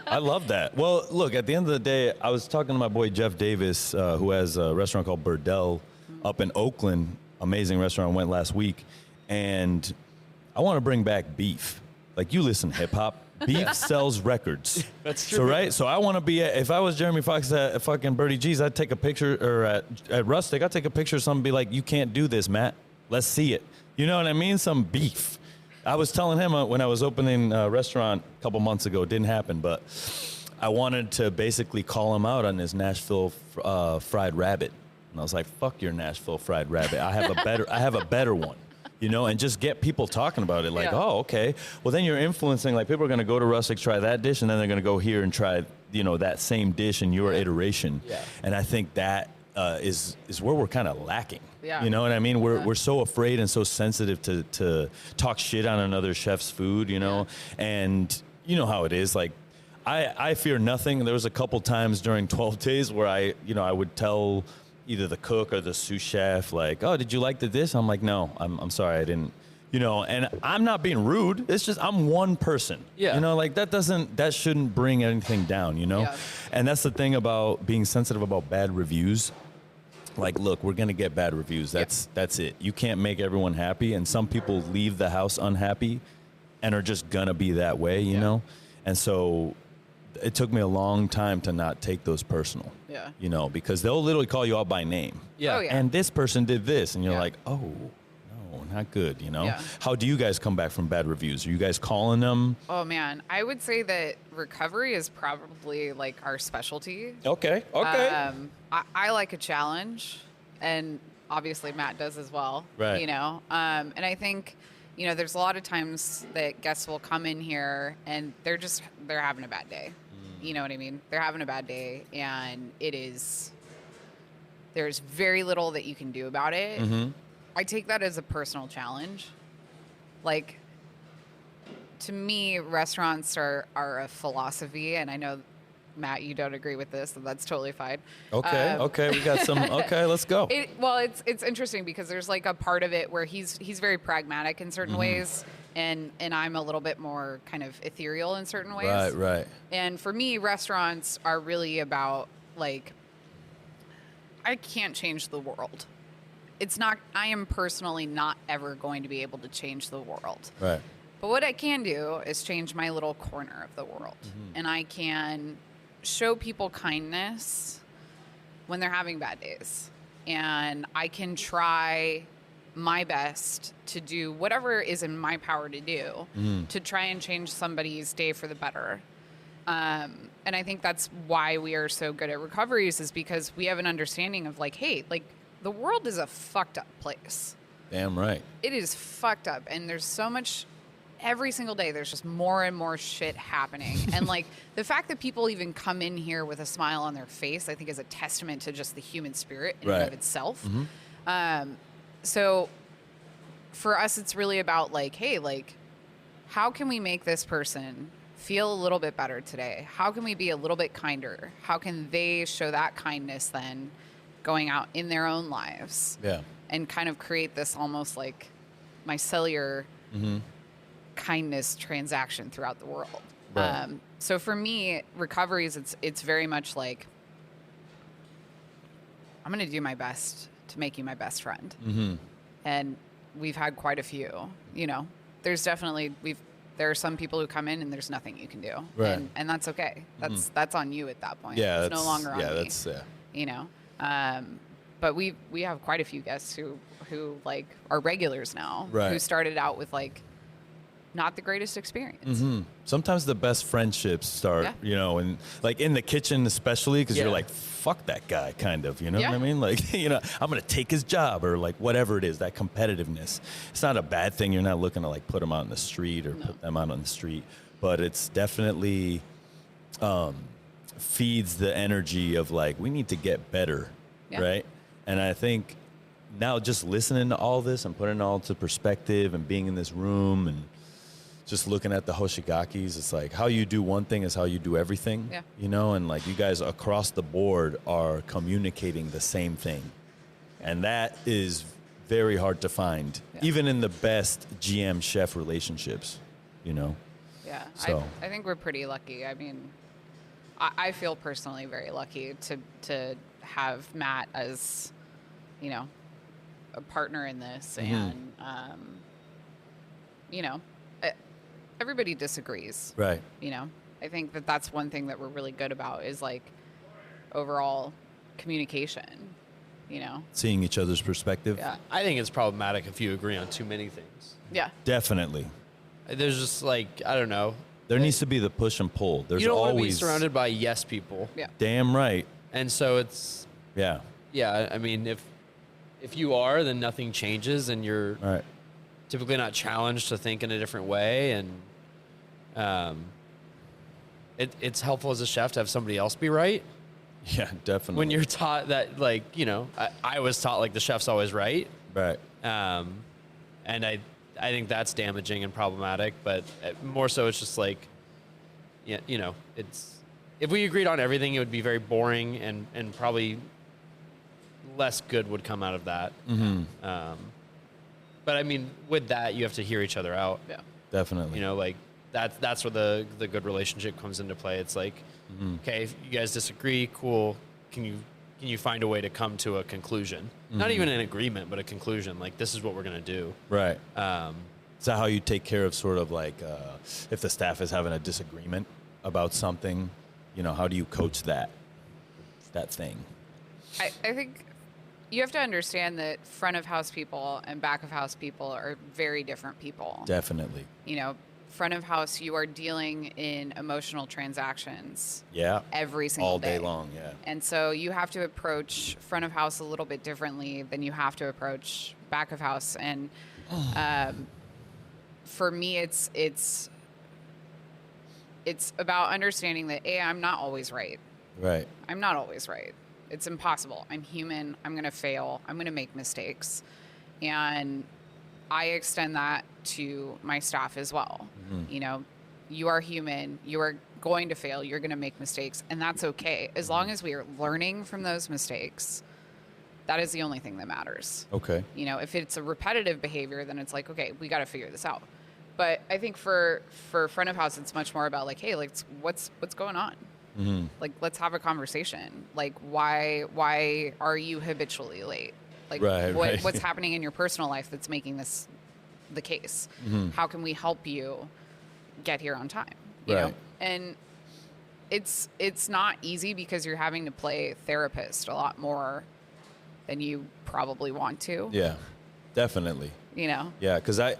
I love that. Well, look, at the end of the day, I was talking to my boy Jeff Davis, who has a restaurant called Birdie up in Oakland. Amazing restaurant. Went last week. And I want to bring back beef. Like, you listen to hip hop. Beef sells records. That's true. So, right? So I want to be, if I was Jeremy Fox at fucking Birdie G's, I'd take a picture, or at Rustic, I'd take a picture of something and be like, you can't do this, Matt. Let's see it. You know what I mean? Some beef. I was telling him when I was opening a restaurant a couple months ago, it didn't happen, but I wanted to basically call him out on his Nashville fried rabbit. And I was like, fuck your Nashville fried rabbit. I have a better one. And just get people talking about it. Like, oh, okay. Well, then you're influencing, like, people are going to go to Rustic, try that dish, and then they're going to go here and try, that same dish in your iteration. Yeah. And I think that is where we're kind of lacking. Yeah. You know what I mean? We're so afraid and so sensitive to talk shit on another chef's food, and you know how it is. Like, I fear nothing. There was a couple times during 12 days where I would tell either the cook or the sous chef, like, oh, did you like the dish? I'm like, no, I'm sorry, I didn't. And I'm not being rude. It's just I'm one person. Yeah. Like that shouldn't bring anything down, Yeah. And that's the thing about being sensitive about bad reviews. Like, look, we're going to get bad reviews. That's it. You can't make everyone happy, and some people leave the house unhappy and are just going to be that way, you know? And so it took me a long time to not take those personal. Yeah. Because they'll literally call you out by name. Yeah. Oh, yeah. And this person did this, and you're Yeah. like, oh, no, not good, Yeah. How do you guys come back from bad reviews? Are you guys calling them? Oh man, I would say that recovery is probably like our specialty. Okay. I like a challenge, and obviously Matt does as well. Right. And I think, there's a lot of times that guests will come in here and they're having a bad day. You know what I mean? They're having a bad day, and there's very little that you can do about it. Mm-hmm. I take that as a personal challenge. Like, to me, restaurants are a philosophy, and I know, Matt, you don't agree with this, and that's totally fine. Okay, we got some. Okay, let's go. It's interesting because there's like a part of it where he's very pragmatic in certain ways, and I'm a little bit more kind of ethereal in certain ways. Right. And for me, restaurants are really about, like, I can't change the world. I am personally not ever going to be able to change the world. Right. But what I can do is change my little corner of the world. And I can show people kindness when they're having bad days. And I can try my best to do whatever is in my power to do to try and change somebody's day for the better. And I think that's why we are so good at recoveries, is because we have an understanding of, like, hey, like, the world is a fucked up place. Damn right. It is fucked up. And there's so much, every single day, there's just more and more shit happening. And, like, the fact that people even come in here with a smile on their face, I think is a testament to just the human spirit in and of itself. So for us, it's really about, like, hey, like, how can we make this person feel a little bit better today? How can we be a little bit kinder? How can they show that kindness then going out in their own lives? Yeah. And kind of create this almost like mycellular kindness transaction throughout the world. Right. So for me, recoveries, it's very much like, I'm going to do my best to make you my best friend. And we've had quite a few, there's definitely, there are some people who come in and there's nothing you can do. Right. And that's okay. That's on you at that point. Yeah. It's no longer on me. That's But we have quite a few guests who like are regulars now, Right. who started out with, like, not the greatest experience. Sometimes the best friendships start, and, like, in the kitchen especially, because you're Yeah. like, fuck that guy, kind of, you know Yeah. what I mean? Like, I'm going to take his job, or, like, whatever it is, that competitiveness. It's not a bad thing. You're not looking to, like, put them out in the street or put them out on the street. but it's definitely feeds the energy of like, we need to get better, right? And I think now just listening to all this and putting it all into perspective and being in this room and just looking at the Hoshigakis, it's like how you do one thing is how you do everything, you know? And like you guys across the board are communicating the same thing. And that is very hard to find, even in the best GM chef relationships, you know? Yeah, so. I think we're pretty lucky. I mean, I feel personally very lucky to have Matt as, you know, a partner in this. And, you know, everybody disagrees. Right. You know, I think that that's one thing that we're really good about is like overall communication, you know? Seeing each other's perspective. Yeah, I think it's problematic if you agree on too many things. Yeah. Definitely. There's just like, I don't know. There needs to be the push and pull. There's You don't want to be always surrounded by yes people. Yeah. damn right. And so it's, Yeah. yeah, I mean, if you are, then nothing changes and you're Right. typically not challenged to think in a different way. And it's helpful as a chef to have somebody else be right. Yeah, definitely. When you're taught that, like, you know, I was taught like the chef's always right. right. And I think that's damaging and problematic, but more so it's just like, yeah, you know, it's, if we agreed on everything, it would be very boring and probably less good would come out of that. But I mean, with that, you have to hear each other out. Yeah. Definitely. You know, like that's where the good relationship comes into play. It's like, okay, if you guys disagree, cool. Can you find a way to come to a conclusion? Not even an agreement, but a conclusion. Like, this is what we're gonna do. Right. Is that how you take care of sort of like if the staff is having a disagreement about something? You know, how do you coach that thing? I think you have to understand that front of house people and back of house people are very different people. Definitely. You know, front of house, you are dealing in emotional transactions. Yeah. Every single all day day. long. Yeah. And so you have to approach front of house a little bit differently than you have to approach back of house. And for me, it's about understanding that I'm not always right. Right. I'm not always right. It's impossible. I'm human. I'm going to fail. I'm going to make mistakes. And I extend that to my staff as well. You know, you are human. You are going to fail. You're going to make mistakes. And that's okay. As long as we are learning from those mistakes, that is the only thing that matters. Okay. You know, if it's a repetitive behavior, then it's like, okay, we got to figure this out. But I think for front of house, it's much more about like, hey, like, what's going on? Like, let's have a conversation. Like, why are you habitually late? Like, Right. what's happening in your personal life that's making this the case? How can we help you get here on time? You know? And it's not easy because you're having to play therapist a lot more than you probably want to. Yeah. Definitely. You know? Yeah, because I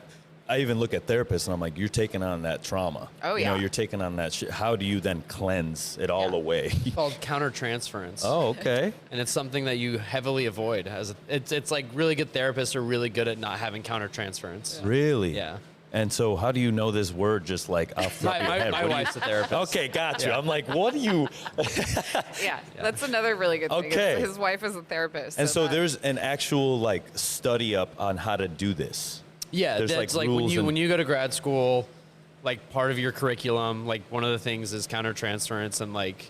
even look at therapists and I'm like, you're taking on that trauma. Oh, You know, yeah. you're taking on that shit. How do you then cleanse it all away? It's called countertransference. Oh, okay. And it's something that you heavily avoid. It's like really good therapists are really good at not having countertransference. Really? Yeah. And so how do you know this word just like off the top of your head? My What do you- wife's a therapist. Okay, got you. I'm like, what do you... Yeah, that's another really good thing. Okay. His wife is a therapist. And so that- there's an actual like study up on how to do this. Yeah, There's, that's like, like when rules you and- when you go to grad school, like part of your curriculum, like one of the things is countertransference, and like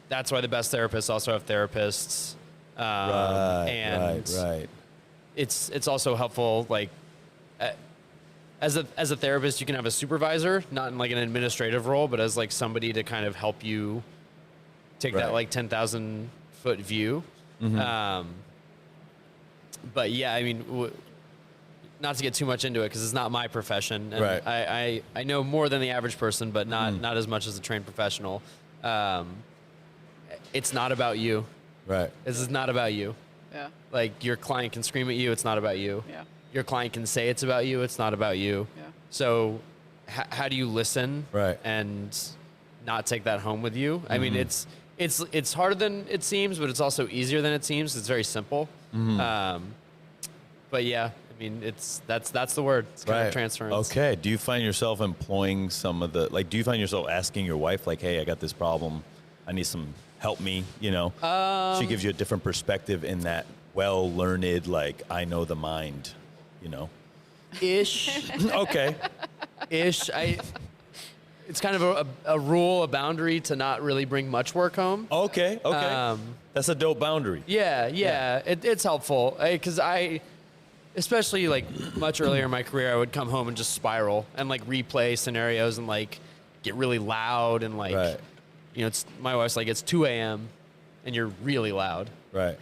that's why the best therapists also have therapists. And Right. it's also helpful, like as a therapist, you can have a supervisor, not in like an administrative role, but as like somebody to kind of help you take Right. that like 10,000 foot view. But yeah, I mean, not to get too much into it because it's not my profession. And Right. I know more than the average person, but not as much as a trained professional. It's not about you. Right. This is not about you. Yeah. Like your client can scream at you. It's not about you. Yeah. Your client can say it's about you. It's not about you. Yeah. So how do you listen Right. and not take that home with you? I mean, it's harder than it seems, but it's also easier than it seems. It's very simple. But yeah, I mean, that's the word. It's kind of transference. Okay. Do you find yourself employing some of the, like, do you find yourself asking your wife, like, hey, I got this problem. I need some help me, you know? She gives you a different perspective in that well-learned, like, I know the mind, you know? Ish. Okay. Ish. It's kind of a rule, a boundary to not really bring much work home. Okay. That's a dope boundary. Yeah. It's helpful because especially like much earlier in my career, I would come home and just spiral and like replay scenarios and like get really loud and like, you know, my wife's like, it's 2 a.m. and you're really loud. Right.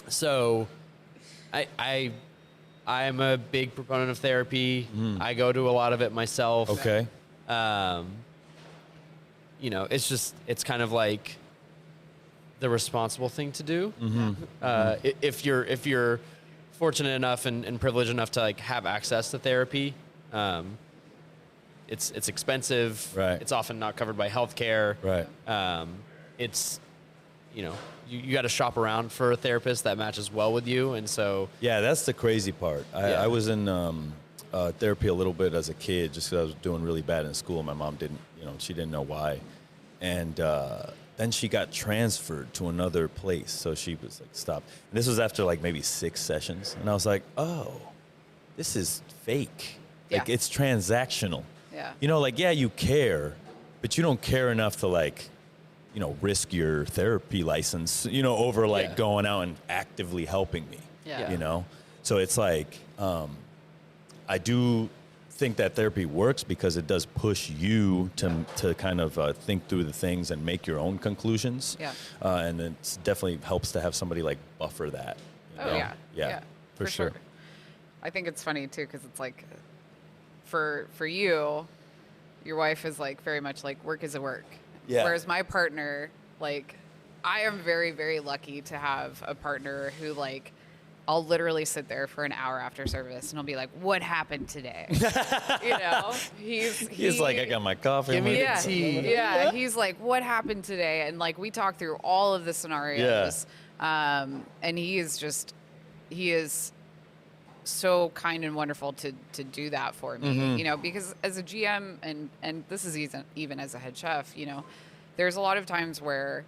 So I am a big proponent of therapy. I go to a lot of it myself. Okay. You know, it's kind of like the responsible thing to do. If you're fortunate enough and privileged enough to like have access to therapy, it's expensive. Right. It's often not covered by healthcare. Right. It's, you know, you got to shop around for a therapist that matches well with you, and so Yeah, that's the crazy part. I was in therapy a little bit as a kid just because I was doing really bad in school. My mom didn't, you know, she didn't know why. And then she got transferred to another place. So she was like, stop. And this was after like maybe 6 sessions. And I was like, oh, this is fake. Like, Yeah. it's transactional. Yeah. You know, like, yeah, you care, but you don't care enough to like, you know, risk your therapy license, you know, over like going out and actively helping me. Yeah. You know? So it's like, I do think that therapy works because it does push you to kind of think through the things and make your own conclusions. Yeah. And it definitely helps to have somebody like buffer that. you Oh know? yeah. Yeah. For sure. I think it's funny too because it's like, for you, your wife is like very much like work is a work. Yeah. Whereas my partner, like, I am very, very lucky to have a partner who like, I'll literally sit there for an hour after service and I'll be like, what happened today? You know, He's like, I got my coffee. Give me with the me." tea. Yeah, he's like, what happened today? And like, we talk through all of the scenarios. And he is so kind and wonderful to do that for me, you know, because as a GM and this is even as a head chef, you know, there's a lot of times where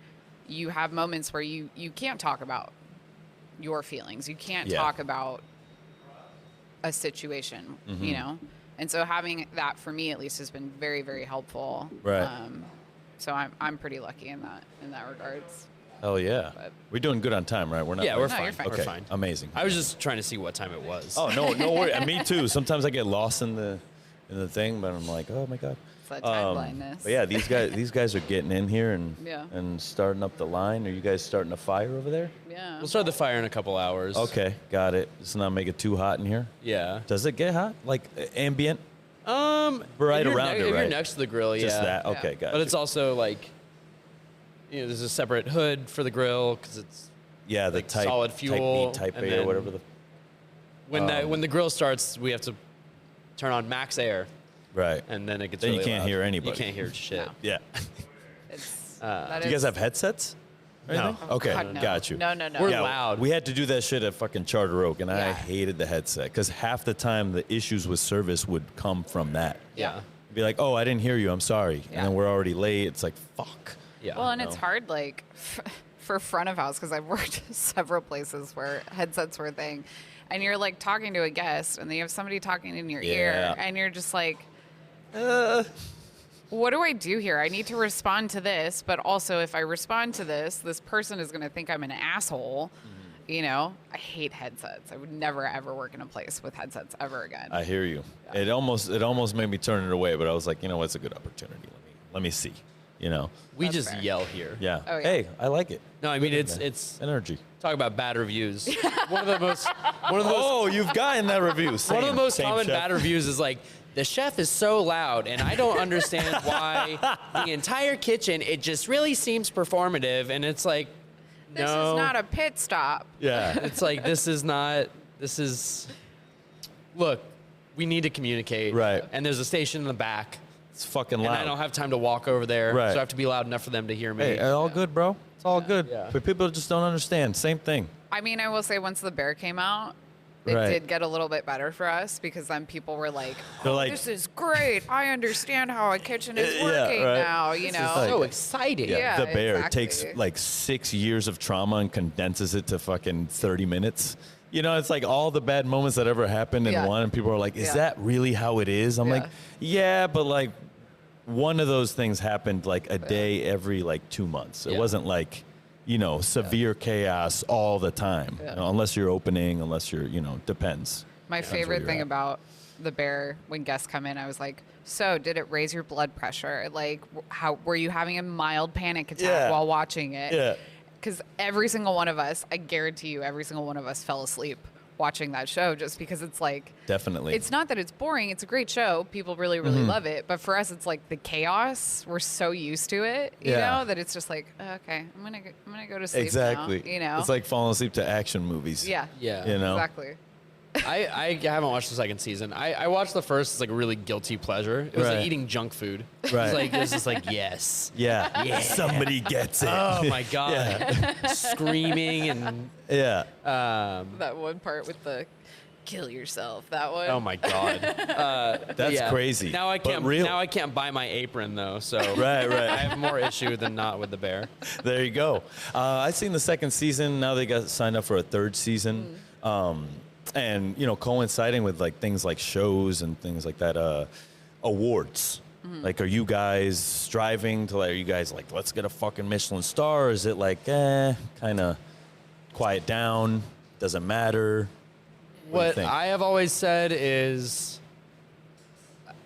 you have moments where you can't talk about your feelings. You can't talk about a situation, you know? And so having that for me at least has been very, very helpful. Right. So I'm pretty lucky in that regards. Hell yeah. But- We're doing good on time, right? We're not. Yeah, we're No, fine. you're fine. We're Okay. fine. Amazing. I was just trying to see what time it was. Oh no worry. Me too. Sometimes I get lost in the thing, but I'm like, oh my god. It's that time blindness. But yeah, these guys are getting in here and Yeah. and starting up the line. Are you guys starting a fire over there? Yeah. We'll start the fire in a couple hours. Okay, got it. Let's not make it too hot in here. Yeah. Does it get hot? Like ambient? Right Right if around it, If right? you're next to the grill, Just yeah. that? Okay, Yeah. got it. But it's also like, you know, there's a separate hood for the grill because it's yeah, the like type solid type fuel, B, type and A, or then- whatever the when the grill starts, we have to turn on max air, right. and then it gets. Then you really can't loud. hear anybody. You can't hear shit. No. Yeah. It's, Do you guys have headsets? or No. anything? Oh, Okay, God, no. got you. No. We're Yeah, loud. We had to do that shit at fucking Charter Oak, and I Yeah. hated the headset because half the time the issues with service would come from that. Yeah. Be like, oh, I didn't hear you. I'm sorry. Yeah. And then we're already late. It's like, fuck. Yeah. Well, and No. it's hard, like, for front of house, because I've worked several places where headsets were a thing, and you're like talking to a guest, and then you have somebody talking in your ear, Yeah. and you're just like, what do I do here? I need to respond to this, but also if I respond to this person is going to think I'm an asshole. You know, I hate headsets. I would never ever work in a place with headsets ever again. I hear you. It almost made me turn it away, but I was like, you know, it's a good opportunity. Let me see. You know. we That's just fair. yell here. Yeah. Oh, yeah. Hey, I like it. No, I mean it's Energy. talk about bad reviews. one of the most Oh, you've gotten that review. one of the Same- most same common chef. bad reviews is like, the chef is so loud, and I don't understand why the entire kitchen, it just really seems performative, and it's like, this no, is not a pit stop. Yeah. it's like, look, we need to communicate. Right. And there's a station in the back, It's fucking and loud. I don't have time to walk over there, Right. so I have to be loud enough for them to hear me. Hey, all good, bro. It's all good. Yeah. But people just don't understand. Same thing. I mean, I will say once the bear came out, it Right. did get a little bit better for us because then people were like, They're oh, like- this is great. I understand how a kitchen is Yeah, working right. now, you This is know? like- So exciting. Yeah. The Bear exactly. takes like 6 years of trauma and condenses it to fucking 30 minutes. You know, it's like all the bad moments that ever happened in Yeah. one, and people are like, is Yeah. that really how it is? I'm Yeah. like, yeah, but like one of those things happened like a day every like 2 months. It Yeah. wasn't like, you know, severe chaos all the time. Yeah. You know, unless you're opening, unless you're, you know, depends. My Depends where favorite you're thing at. about the Bear when guests come in, I was like, so did it raise your blood pressure? Like, how were you having a mild panic attack Yeah. while watching it? Yeah. Because every single one of us, I guarantee you, every single one of us fell asleep watching that show just because it's like, Definitely. it's not that it's boring. It's a great show. People really, really love it. But for us, it's like the chaos. We're so used to it, you Yeah. know, that it's just like, okay, I'm gonna go to sleep exactly. now, you know? It's like falling asleep to action movies. yeah, Yeah. You know? exactly. I haven't watched the second season. I watched the first. It's like a really guilty pleasure. It was Right. like eating junk food. Right. It's like, it was just like, yes. Yeah. Yeah. Somebody gets it. Oh my God. Yeah. Screaming and, Yeah. That one part with the kill yourself. That one. oh my God. That's Yeah. crazy. Now I but can't, real. now I can't buy my apron though. So Right, right. I have more issue than not with the Bear. There you go. I've seen the second season. Now they got signed up for a third season. And, you know, coinciding with like things like shows and things like that, awards. Like, are you guys striving to, like, are you guys like, let's get a fucking Michelin star? Or is it like, kind of quiet down, doesn't matter? What do you What think? I have always said is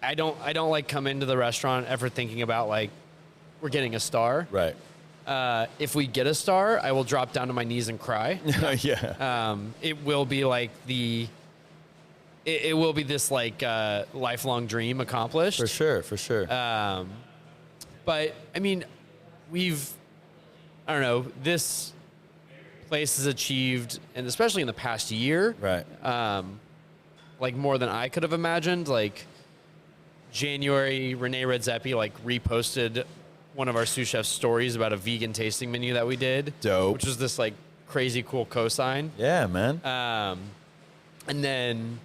I don't like come into the restaurant ever thinking about like we're getting a star. Right. If we get a star, I will drop down to my knees and cry. Yeah. It will be like it will be this like lifelong dream accomplished. For sure, for sure. But I mean, I don't know, this place has achieved, and especially in the past year, right. like more than I could have imagined. Like January, Renee Redzepi like reposted one of our sous chef's stories about a vegan tasting menu that we did. Dope. Which was this like crazy cool cosign. Yeah, man. And then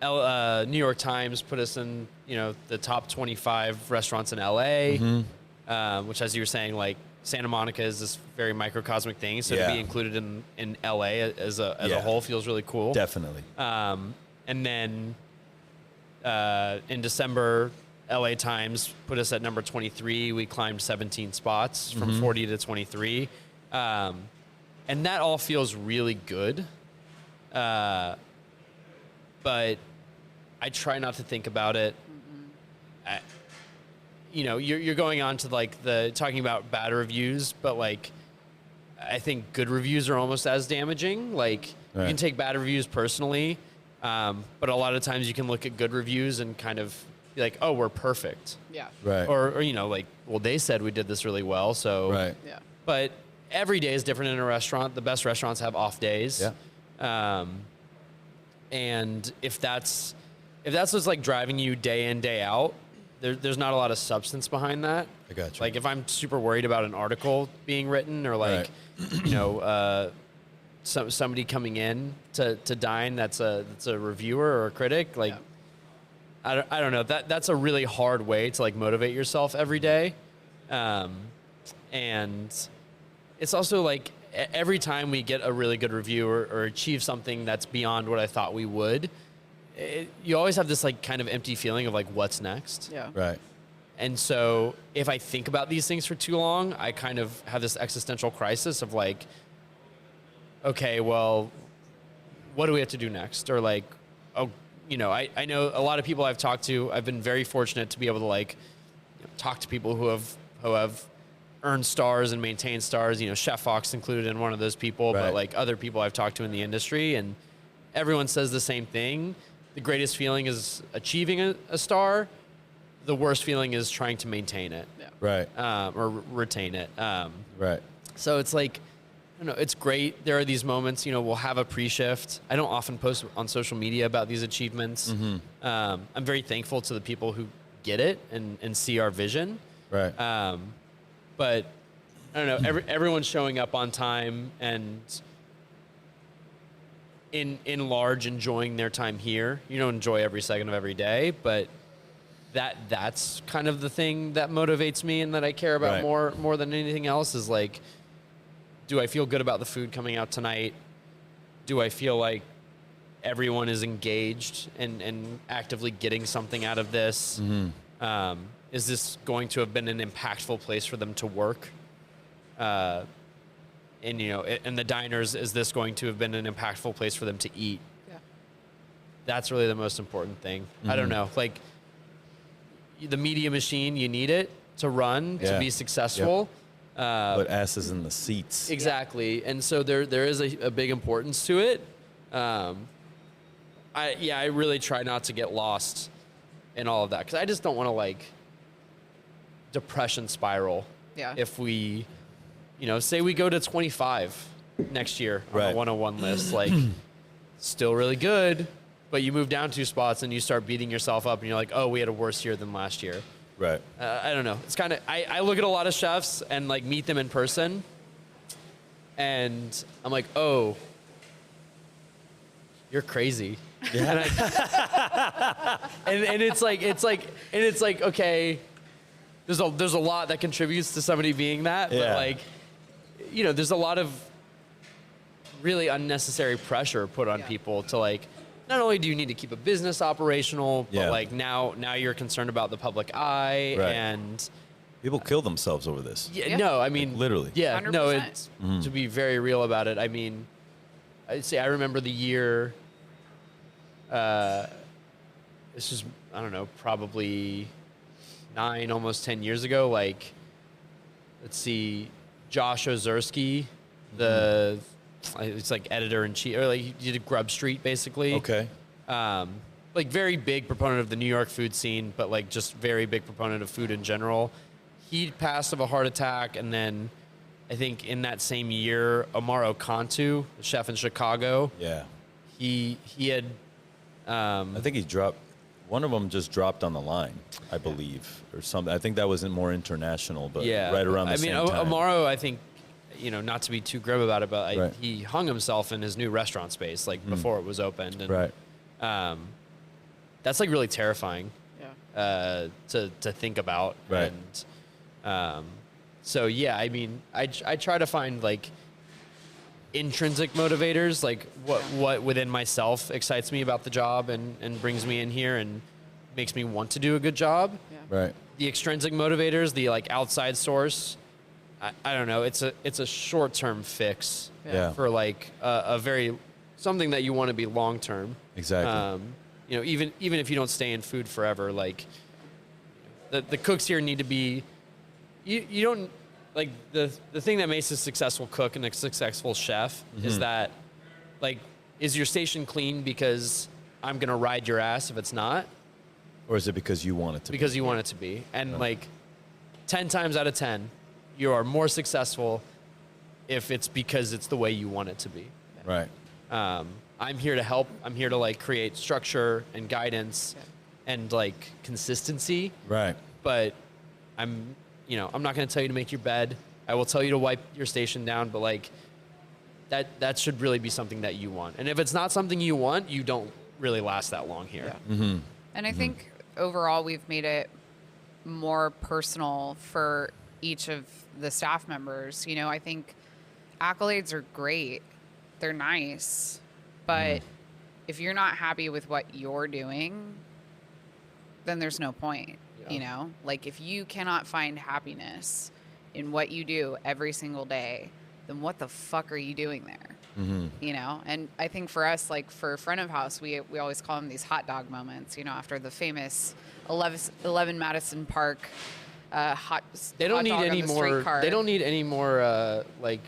New York Times put us in, you know, the top 25 restaurants in LA, which, as you were saying, like Santa Monica is this very microcosmic thing. So Yeah. to be included in LA as a Yeah. whole feels really cool. Definitely. And then in December, LA Times put us at number 23. We climbed 17 spots from 40 to 23. And that all feels really good. But I try not to think about it. You know, you're going on to like talking about bad reviews, but like I think good reviews are almost as damaging. Like you Right. can take bad reviews personally, but a lot of times you can look at good reviews and kind of be like, oh, we're perfect. Yeah. Right. Or you know, like, well, they said we did this really well, so right. Yeah. But every day is different in a restaurant. The best restaurants have off days. Yeah. And if that's what's like driving you day in, day out, there's not a lot of substance behind that. I got you. Like if I'm super worried about an article being written or like, you know, somebody coming in to dine that's a reviewer or a critic, like Yeah. I don't know. That's a really hard way to like motivate yourself every day. And it's also like every time we get a really good review or achieve something that's beyond what I thought we would, you always have this like kind of empty feeling of like what's next. Yeah. Right. And so if I think about these things for too long, I kind of have this existential crisis of like, okay, well, what do we have to do next? Or like, oh, you know, I know a lot of people I've talked to. I've been very fortunate to be able to like talk to people who have earned stars and maintained stars. You know, Chef Fox included in one of those people, Right. but like other people I've talked to in the industry, and everyone says the same thing. The greatest feeling is achieving a star. The worst feeling is trying to maintain it, Yeah. Right. or retain it. Right. So it's like, I don't know, it's great. There are these moments, you know, we'll have a pre-shift. I don't often post on social media about these achievements. I'm very thankful to the people who get it and see our vision. Right. But I don't know, everyone's showing up on time, and in large enjoying their time here. You don't enjoy every second of every day, but that's kind of the thing that motivates me and that I care about more than anything else is like, do I feel good about the food coming out tonight? Do I feel like everyone is engaged and actively getting something out of this? Is this going to have been an impactful place for them to work? And in the diners, is this going to have been an impactful place for them to eat? Yeah. That's really the most important thing. I don't know. Like, the media machine, you need it to run, to be successful. But asses in the seats. Exactly. And so there is a big importance to it. I really try not to get lost in all of that because I just don't want to like depression spiral. Yeah. If we, say we go to 25 next year on the 101 list, like still really good, but you move down 2 spots and you start beating yourself up and you're like, oh, we had a worse year than last year. Right. I don't know. It's kind of, I look at a lot of chefs and like meet them in person and I'm like, oh, you're crazy. Yeah. And it's like, okay, there's a lot that contributes to somebody being that, but like, there's a lot of really unnecessary pressure put on people to like, not only do you need to keep a business operational, but like now you're concerned about the public eye and people kill themselves over this. Yeah. No, I mean, like, literally. Yeah. 100%. No, it's to be very real about it. I mean, I'd say I remember the year, this is, I don't know, probably 9, almost 10 years ago. Like, let's see, Josh Ozersky, it's like editor-in-chief, or like he did Grub Street, basically. Okay. Like very big proponent of the New York food scene, but like just very big proponent of food in general. He passed of a heart attack, and then I think in that same year, Amaro Cantu, the chef in Chicago. Yeah. He had. I think he dropped. One of them just dropped on the line, I believe, or something. I think that wasn't more international, but right around the same time. Amaro, I think, not to be too grim about it, but he hung himself in his new restaurant space, like before it was opened. And, that's like really terrifying to think about. Right. And so, yeah, I mean, I try to find like intrinsic motivators, like what within myself excites me about the job and brings me in here and makes me want to do a good job. Yeah. Right. The extrinsic motivators, the like outside source, I don't know. It's a short-term fix for like a very something that you want to be long-term. Exactly. Even if you don't stay in food forever, like the cooks here need to be. You don't like the thing that makes a successful cook and a successful chef is that, like, is your station clean because I'm gonna ride your ass if it's not, or is it because you want it to? Because you want it to be, and like 10 times out of 10. You are more successful if it's because it's the way you want it to be. Right. I'm here to help. I'm here to like create structure and guidance and like consistency. Right. But I'm not going to tell you to make your bed. I will tell you to wipe your station down, but like that should really be something that you want. And if it's not something you want, you don't really last that long here. Yeah. Mm-hmm. And I think overall we've made it more personal for each of the staff members. I think accolades are great. They're nice. But if you're not happy with what you're doing, then there's no point. Like if you cannot find happiness in what you do every single day, then what the fuck are you doing there? And I think for us, like for front of house, we always call them these hot dog moments, after the famous 11 Madison Park they don't need any more. They don't need any more like.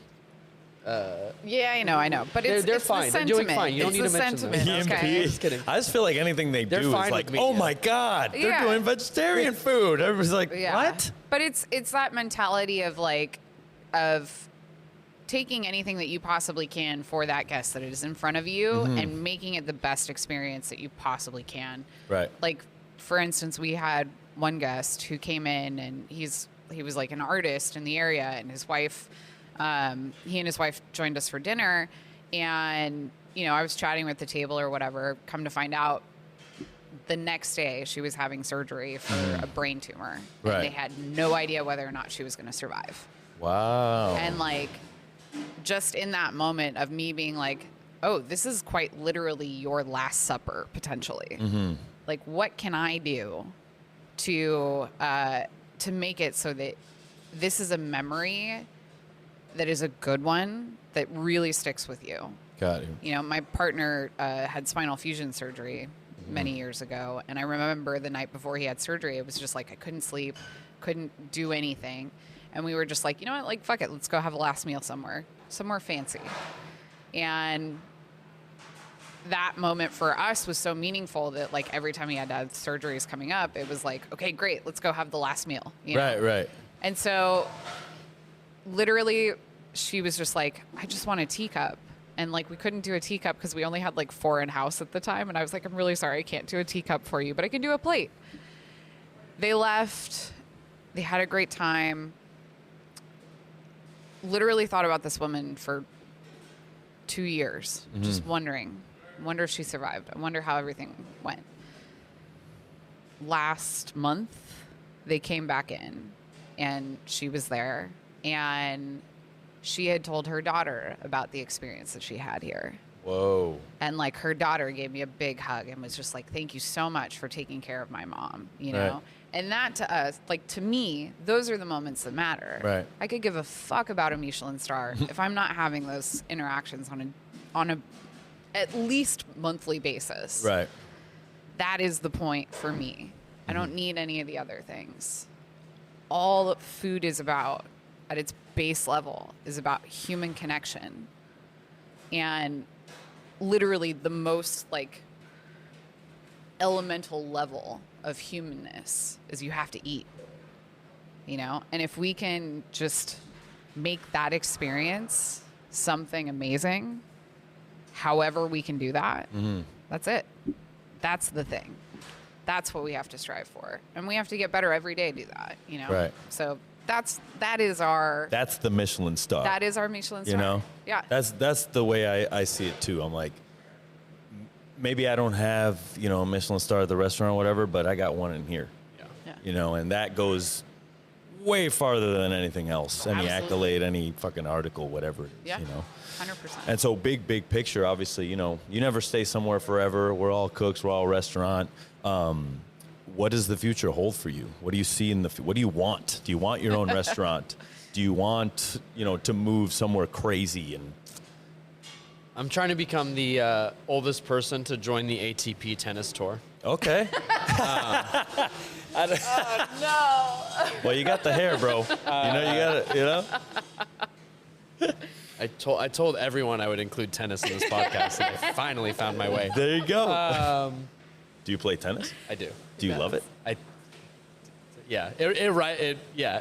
Yeah, I know, but they're it's fine. The They're doing fine. You don't need to mention them. Okay. Just kidding. I just feel like anything they do is like, oh my god, they're doing vegetarian food. Everybody's like, what? But it's that mentality of like, of taking anything that you possibly can for that guest that is in front of you and making it the best experience that you possibly can. Right. Like, for instance, we had one guest who came in and he was like an artist in the area, and his wife. He and his wife joined us for dinner, and I was chatting with the table or whatever. Come to find out, the next day she was having surgery for a brain tumor. Right. And they had no idea whether or not she was going to survive. Wow. And like, just in that moment of me being like, oh, this is quite literally your last supper, potentially. Mm-hmm. Like, what can I do to make it so that this is a memory that is a good one that really sticks with you? Got you. My partner had spinal fusion surgery many years ago, and I remember the night before he had surgery, it was just like I couldn't sleep, couldn't do anything, and we were just like, you know what, like, fuck it, let's go have a last meal somewhere fancy. And that moment for us was so meaningful that, like, every time he had to have surgeries coming up, it was like, okay, great, let's go have the last meal. Right. And so literally she was just like, I just want a teacup. And like, we couldn't do a teacup because we only had like 4 in house at the time. And I was like, I'm really sorry, I can't do a teacup for you, but I can do a plate. They left. They had a great time. Literally thought about this woman for 2 years, just wondering. Wonder if she survived. I wonder how everything went. Last month, they came back in, and she was there, and she had told her daughter about the experience that she had here. Whoa. And like, her daughter gave me a big hug and was just like, thank you so much for taking care of my mom, Right. And that, to us, like, to me, those are the moments that matter. Right. I could give a fuck about a Michelin star if I'm not having those interactions on a at least monthly basis. Right. That is the point for me. I don't need any of the other things. All food is about, at its base level, is about human connection. And literally the most, like, elemental level of humanness is you have to eat. And if we can just make that experience something amazing, however we can do that, that's it. That's the thing. That's what we have to strive for. And we have to get better every day to do that, Right. So that's the Michelin star. That is our Michelin star. Yeah. That's the way I see it too. I'm like, maybe I don't have, a Michelin star at the restaurant or whatever, but I got one in here. Yeah. And that goes way farther than anything else. Any Absolutely. accolade, any fucking article, whatever it is, Yeah. 100%. And so big picture, obviously, you never stay somewhere forever. We're all cooks, we're all restaurant. What does the future hold for you? What do you see what do you want? Do you want your own restaurant? Do you want, to move somewhere crazy? And I'm trying to become the oldest person to join the ATP tennis tour. okay. No. Well, you got the hair, bro. You got it, I told everyone I would include tennis in this podcast, and I finally found my way. There you go. Do you play tennis? I do. Do you love it? Yeah.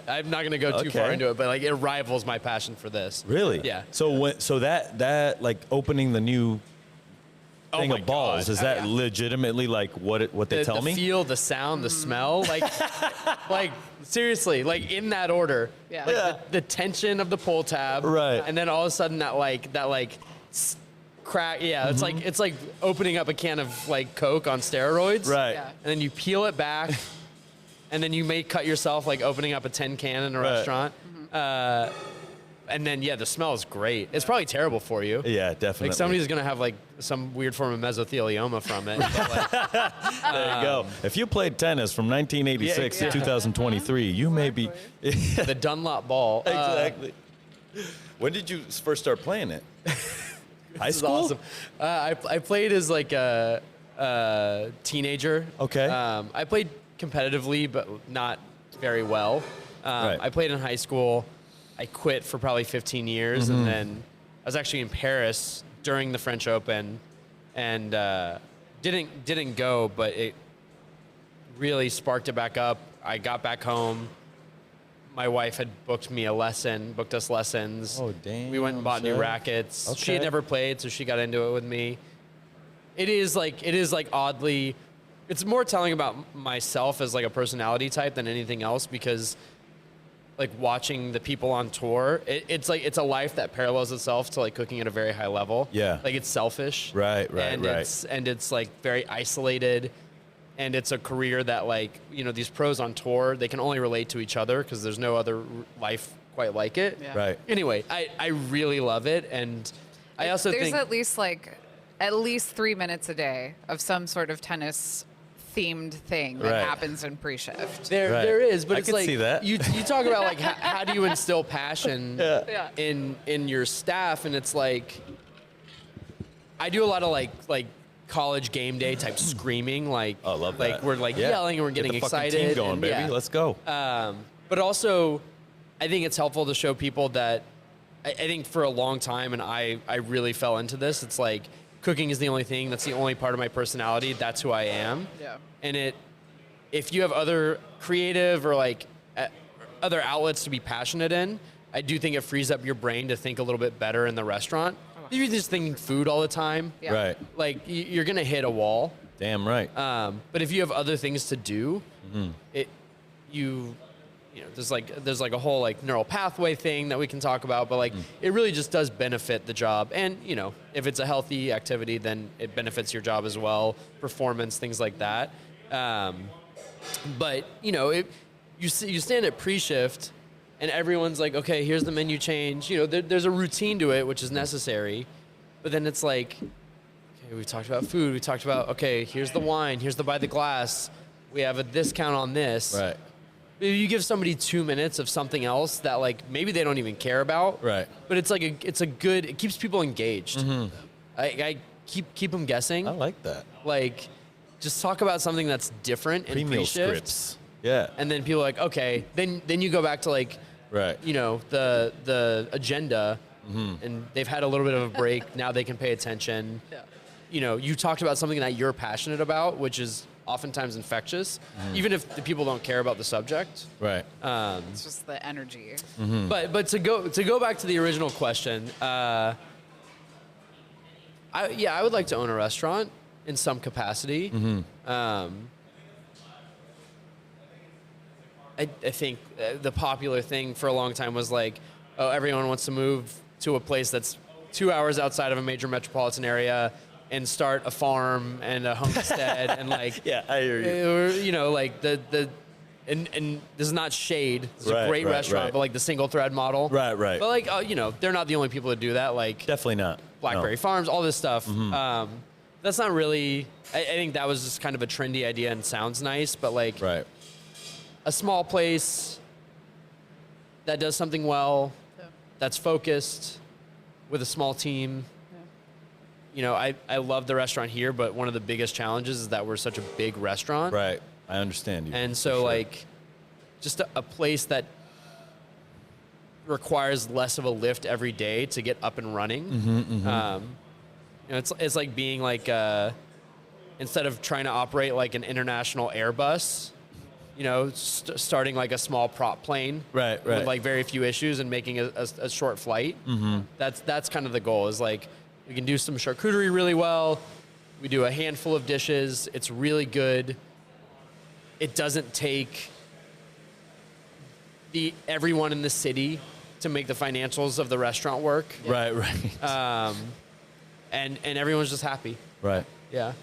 I'm not gonna go too far Okay. into it, but like, it rivals my passion for this. Really? Yeah. So that like opening the new thing my of balls, God. is that legitimately like what they tell the me? feel, the sound, the smell, like seriously, like in that order. Yeah. Like Yeah. the tension of the pull tab. Right. And then all of a sudden that crack. Yeah. It's like opening up a can of like Coke on steroids. Right. Yeah. And then you peel it back, and then you may cut yourself like opening up a tin can in a Right. restaurant. And then the smell is great. It's probably terrible for you. Yeah, definitely. Like, somebody's gonna have like some weird form of mesothelioma from it. But, like, There you go. If you played tennis from 1986 to 2023, you may be the Dunlop ball. exactly. When did you first start playing it? High This is school? awesome. I played as like a teenager. Okay. I played competitively, but not very well. Right. I played in high school. I quit for probably 15 years, and then I was actually in Paris during the French Open, and didn't go, but it really sparked it back up. I got back home. My wife had booked us lessons. Oh, damn, We went and bought new son. rackets. She Okay. had never played, so she got into it with me. It is like oddly, it's more telling about myself as like a personality type than anything else, because like watching the people on tour, it's like it's a life that parallels itself to like cooking at a very high level. Yeah. Like it's selfish. Right. And it's like very isolated, and it's a career that like, you know, these pros on tour, they can only relate to each other because there's no other life quite like it. Yeah. Right. Anyway, I really love it, and I also There's think at least 3 minutes a day of some sort of tennis themed thing that Right. happens in pre-shift. there is, but I it's can like see that. you talk about like how do you instill passion Yeah. in your staff, and it's like I do a lot of like college game day type screaming, like Oh, I love like that. we're like Yeah. yelling and we're Get getting the fucking excited. team going, and, baby. yeah. Let's go. But also, I think it's helpful to show people that I think for a long time, and I really fell into this. It's like cooking is the only thing. That's the only part of my personality. That's who I am. Yeah. And if you have other creative or like other outlets to be passionate in, I do think it frees up your brain to think a little bit better in the restaurant. If you're just thinking food all the time, Yeah. Right. like you're gonna hit a wall. Damn right. But if you have other things to do, Mm-hmm. you know, there's like a whole like neural pathway thing that we can talk about, but Mm. like it really just does benefit the job. And you know, if it's a healthy activity, then it benefits your job as well, performance, things like that. But you know, you stand at pre-shift, and everyone's like, okay, here's the menu change. You know, there's a routine to it, which is necessary. But then it's like, okay, we talked about food. We talked about, okay, here's the wine. Here's the by the glass. We have a discount on this. Right. You give somebody 2 minutes of something else that like maybe they don't even care about. Right. But it's like it keeps people engaged. I keep them guessing. I like that. Like, just talk about something that's different in Pre-meal pre-shift. scripts. Yeah. And then people are like, okay, then you go back to like, Right. you know, the agenda, and they've had a little bit of a break. Now they can pay attention. Yeah. You know, you talked about something that you're passionate about, which is oftentimes infectious, even if the people don't care about the subject. Right. It's just the energy. But to go back to the original question, I would like to own a restaurant in some capacity. I think the popular thing for a long time was like, oh, everyone wants to move to a place that's 2 hours outside of a major metropolitan area and start a farm and a homestead and like, Yeah, I hear you. or, you know, like and this is not shade. It's a Right, great right, restaurant, right. but like the single thread model. Right, right. But like, you know, they're not the only people that do that. Like Definitely not. Blackberry No. Farms, all this stuff. That's not really. I think that was just kind of a trendy idea and sounds nice, but like Right. a small place that does something well, Yeah. that's focused, with a small team. You know, I love the restaurant here, but one of the biggest challenges is that we're such a big restaurant. Right. I understand you. And for so, sure. like, just a place that requires less of a lift every day to get up and running. You know, it's like being like, instead of trying to operate like an international Airbus, you know, starting like a small prop plane. Right, With right. like very few issues and making a short flight. That's kind of the goal, is like, we can do some charcuterie really well. We do a handful of dishes. It's really good. It doesn't take everyone in the city to make the financials of the restaurant work. Right, right. And everyone's just happy. right. Yeah.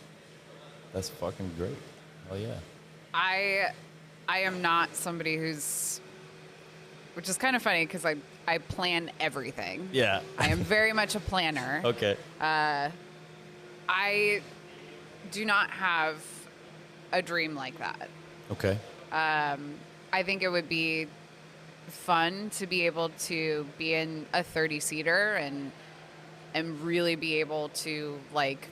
That's fucking great. Hell yeah. I am not somebody who's, which is kind of funny because I plan everything. Yeah. I am very much a planner. Okay. I do not have a dream like that. Okay. I think it would be fun to be able to be in a 30-seater and really be able to like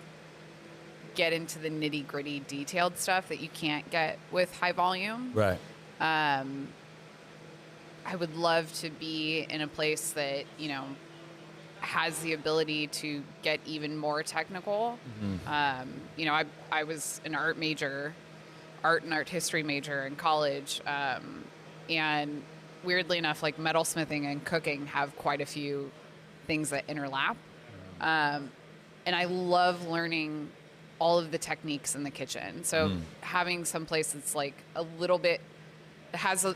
get into the nitty-gritty detailed stuff that you can't get with high volume. Right. I would love to be in a place that, you know, has the ability to get even more technical. You know, I was an art and art history major in college. And weirdly enough, like metalsmithing and cooking have quite a few things that interlap. And I love learning all of the techniques in the kitchen. So having some place that's like a little bit, has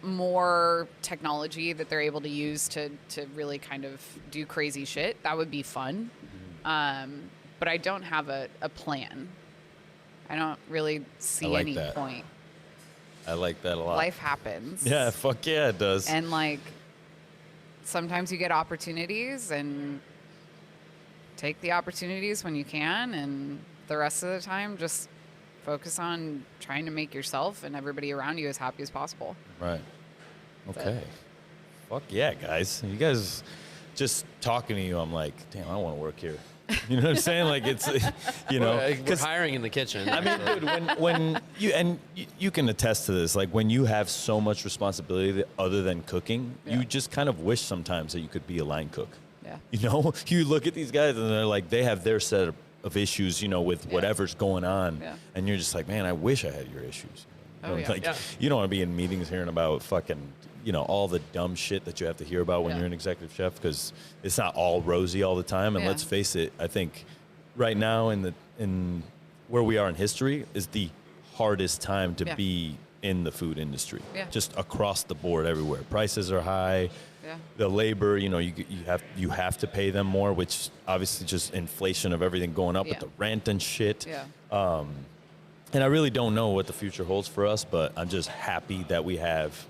more technology that they're able to use to really kind of do crazy shit, that would be fun. But I don't have a plan. I don't really see like any that. point. I like that a lot. Life happens. Yeah, fuck yeah, it does. And like, sometimes you get opportunities and take the opportunities when you can, and the rest of the time just focus on trying to make yourself and everybody around you as happy as possible. Right. That's Okay. it. Fuck yeah, guys. You guys, just talking to you, I'm like, damn, I want to work here. You know what I'm saying? Like, it's, you know. We're hiring in the kitchen. I mean, dude, when you can attest to this, like when you have so much responsibility other than cooking, you just kind of wish sometimes that you could be a line cook. Yeah. You know, you look at these guys and they're like, they have their set of issues, you know, with whatever's going on. Yeah. And you're just like, man, I wish I had your issues. You know, Oh, yeah. Like, you don't want to be in meetings hearing about fucking, you know, all the dumb shit that you have to hear about when Yeah. you're an executive chef, because it's not all rosy all the time. And Yeah. let's face it, I think right now in where we are in history is the hardest time to Yeah. be in the food industry. Yeah. Just across the board everywhere. Prices are high. Yeah. The labor, you know, you have to pay them more, which obviously just inflation of everything going up with Yeah. the rent and shit. Yeah. And I really don't know what the future holds for us, but I'm just happy that we have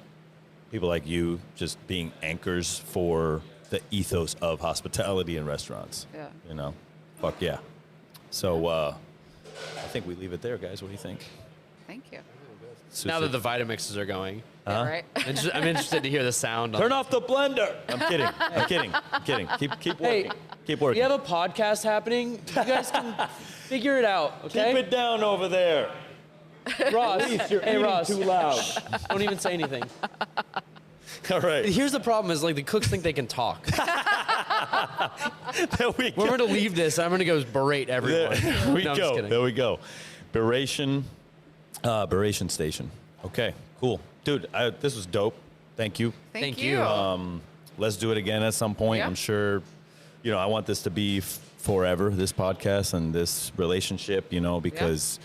people like you just being anchors for the ethos of hospitality in restaurants. Yeah. You know, fuck yeah. So I think we leave it there, guys. What do you think? Thank you. Now that the Vitamixes are going, Yeah, right? I'm interested to hear the sound. Turn off the blender. I'm kidding. I'm kidding. I'm kidding. Keep working. Hey, Keep working. we have a podcast happening. You guys can figure it out, okay? Keep it down over there. Ross, You're hey eating Ross, too loud. don't even say anything. All right. Here's the problem: is like the cooks think they can talk. There we go. We're gonna leave this. I'm gonna go berate everyone. There we No, I'm just go. kidding. There we go. Beration station. Okay, cool. Dude, this was dope. Thank you. Thank you. you. Let's do it again at some point. Yeah. I'm sure, you know, I want this to be forever, this podcast and this relationship, you know, because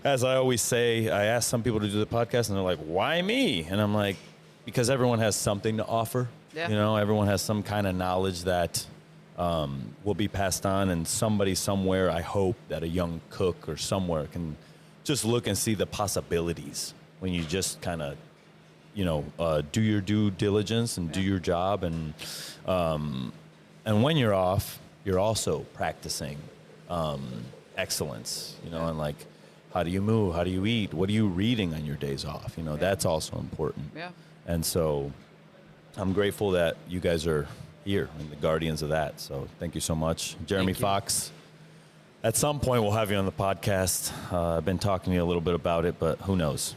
as I always say, I ask some people to do the podcast and they're like, why me? And I'm like, because everyone has something to offer. Yeah. You know, everyone has some kind of knowledge that will be passed on, and somebody somewhere, I hope that a young cook or somewhere can just look and see the possibilities when you just kind of, you know, do your due diligence and do your job, and when you're off, you're also practicing excellence, you know, and like, how do you move? How do you eat? What are you reading on your days off? You know, that's also important. Yeah. And so I'm grateful that you guys are here and the guardians of that. So thank you so much. Jeremy Thank you. Fox, at some point we'll have you on the podcast. I've been talking to you a little bit about it, but who knows?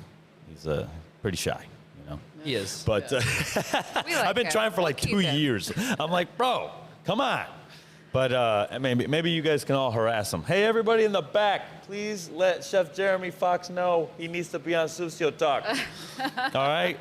He's pretty shy, you know. He is. But We like I've been him. trying for We'll like keep 2 him. years. I'm like, bro, come on. But maybe you guys can all harass him. Hey, everybody in the back, please let Chef Jeremy Fox know he needs to be on Sucio Talk. All right?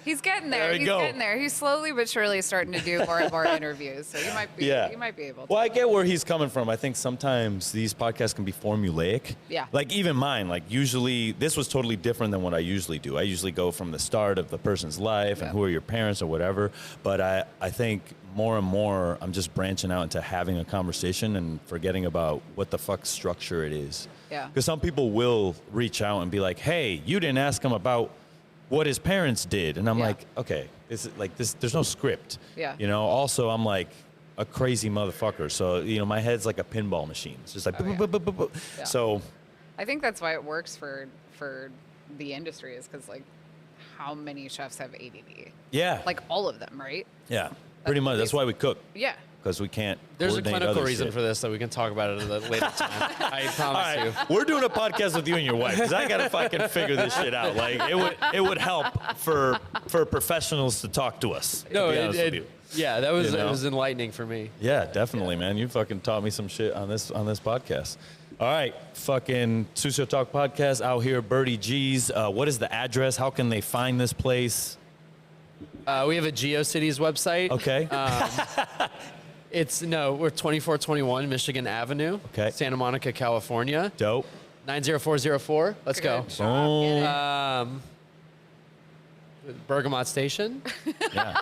He's getting there. There we He's go. getting there. He's slowly but surely starting to do more and more interviews. So you might be able to. Well, I get where he's coming from. I think sometimes these podcasts can be formulaic. Yeah. Like even mine, like usually this was totally different than what I usually do. I usually go from the start of the person's life and Yeah. who are your parents or whatever. But I think more and more I'm just branching out into having a conversation and forgetting about what the fuck structure it is. Yeah. Because some people will reach out and be like, hey, you didn't ask him about what his parents did. And I'm Yeah. like, okay, there's no script. Yeah. You know, also I'm like a crazy motherfucker. So, you know, my head's like a pinball machine. It's just like, Oh, boop, yeah. boop, boop, boop, boop. Yeah. So, I think that's why it works for the industry, is because like how many chefs have ADD? yeah. Like all of them, right? yeah, pretty much. That's why we cook, Yeah. because we can't. There's a coordinate clinical other reason shit. for this that we can talk about it at a later time. I promise All right, you. we're doing a podcast with you and your wife, because I gotta fucking figure this shit out. Like it would help for professionals to talk to us. to No, be honest with you. yeah, that was You know? it was enlightening for me. Yeah, definitely, man. You fucking taught me some shit on this podcast. All right, fucking Sucio Talk podcast out here, Birdie G's. What is the address? How can they find this place? We have a GeoCities website. Okay. We're 2421 Michigan Avenue, Okay. Santa Monica, California, Dope. 90404. Let's go. Good job. Get it. Bergamot Station. Yeah.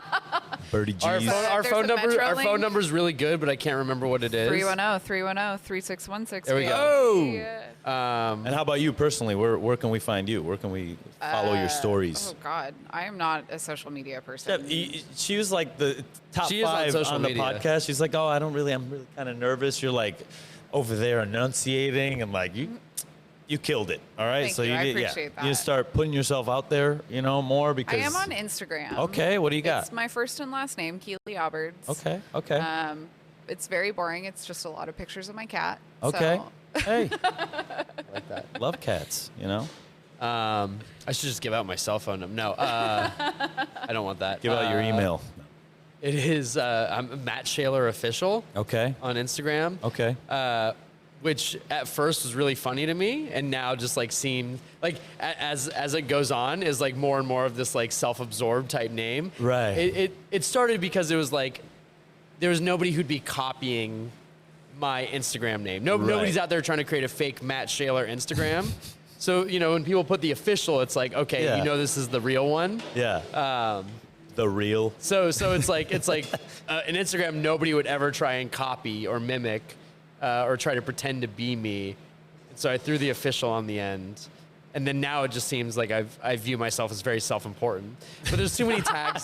Birdie G's. Our There's phone a number. Metro Our link. phone number is really good, but I can't remember what it is. 310-310-3616. There we go. Yeah. And how about you personally? Where can we find you? Where can we follow your stories? Oh God, I am not a social media person. She was like the top She is on 5 social on the media. podcast. She's like, oh, I'm really kind of nervous. You're like over there enunciating and like you killed it. All right. Thank you. I appreciate that. You start putting yourself out there, more because I am on Instagram. Okay, what do you got? It's my first and last name, Keely Alberts. Okay. It's very boring. It's just a lot of pictures of my cat. Okay. So. Hey, Like that. love cats, I should just give out my cell phone number. No, I don't want that. Give out your email. It is I'm Matt Shaler Official Okay. on Instagram. Okay. Which at first was really funny to me, and now just like seemed like as it goes on is like more and more of this like self-absorbed type name. Right. It started because it was like there was nobody who'd be copying my Instagram name. Nobody's out there trying to create a fake Matt Shaler Instagram. So when people put the official, it's like okay, Yeah. this is the real one. Yeah. The real. So it's like an Instagram nobody would ever try and copy or mimic or try to pretend to be me. And so I threw the official on the end. And then now it just seems like I view myself as very self-important. But there's too many tags.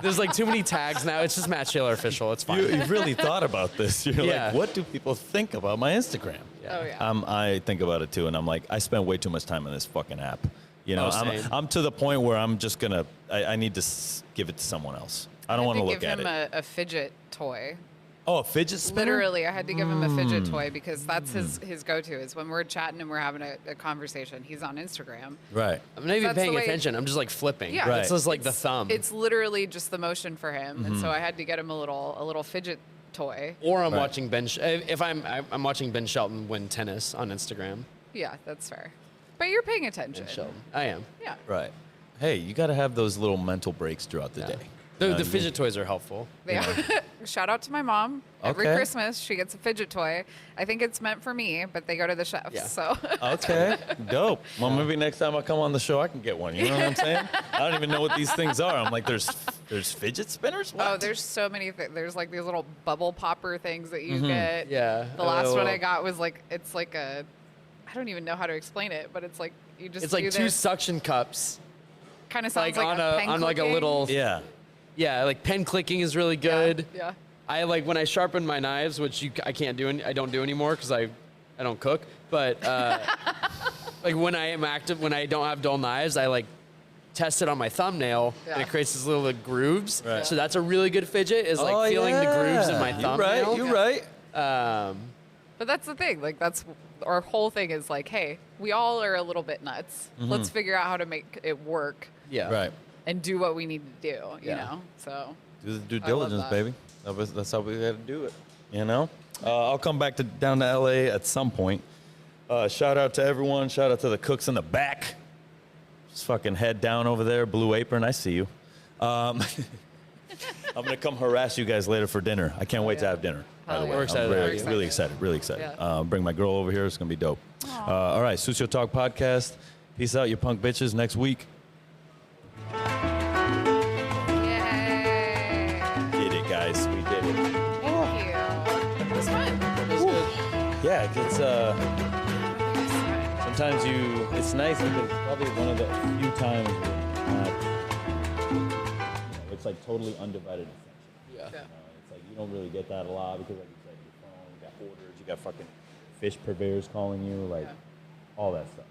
There's like too many tags now. It's just Matt Shaler Official. It's fine. You've really thought about this. You're Yeah. like, what do people think about my Instagram? Yeah. Oh yeah. I think about it too, and I'm like, I spend way too much time on this fucking app. Same. I'm to the point where I'm just gonna, I need to give it to someone else. I don't want to look at give him it. a fidget toy. Oh, a fidget spinner? Literally, I had to give him a fidget toy because that's his go-to. Is when we're chatting and we're having a conversation. He's on Instagram. Right. I'm not even That's the paying way- attention. I'm just like flipping. Yeah. Right. It's just like the thumb. It's literally just the motion for him, and so I had to get him a little fidget toy. Or I'm Right. watching if I'm watching Ben Shelton win tennis on Instagram. Yeah, that's fair. But you're paying attention. Ben Shelton. I am. Yeah. Right. Hey, you got to have those little mental breaks throughout the Yeah. day. The fidget toys are helpful. Yeah. Shout out to my mom. Every Okay. Christmas, she gets a fidget toy. I think it's meant for me, but they go to the chefs. Yeah. So Okay, dope. Well, maybe next time I come on the show, I can get one. You know what I'm saying? I don't even know what these things are. I'm like, there's fidget spinners? What? oh, there's so many. There's like these little bubble popper things that you get. Yeah. The last one I well, got was like it's like a. I don't even know how to explain it, but it's like you just. It's like do two this. suction cups, Kind of sounds like on a pen on like a clicking. little. Yeah. Yeah, like pen clicking is really Yeah, good. Yeah. I like when I sharpen my knives, which I can't do. I don't do anymore because I don't cook. But like when I am active, when I don't have dull knives, I like test it on my thumbnail, and Yeah. it creates these little like, grooves. Right. So that's a really good fidget. Is like Oh, feeling the grooves in my yeah. thumbnail. You're right. But that's the thing. Like that's our whole thing is like, hey, we all are a little bit nuts. Let's figure out how to make it work Yeah. Right. and do what we need to do. You Yeah. know. So. Do the due I love diligence, that. baby. That's how we got to do it. I'll come back down to LA at some point. Shout out to everyone. Shout out to the cooks in the back. Just fucking head down over there, Blue Apron. I see you. I'm gonna come harass you guys later for dinner. I can't wait to yeah. have dinner. By the Hell way, yeah. We're excited. I'm We're really excited. Really excited. Yeah. Bring my girl over here. It's gonna be dope. All right, Sucio Talk podcast. Peace out, you punk bitches. Next week. Yay. Did it, guys. We did it. Thank you. It was fun. Yeah, it's sometimes it's nice because it's probably one of the few times where it's like totally undivided attention. Yeah. Yeah. It's like you don't really get that a lot because, like you said, your phone, you got orders, you got fucking fish purveyors calling you, like all that stuff.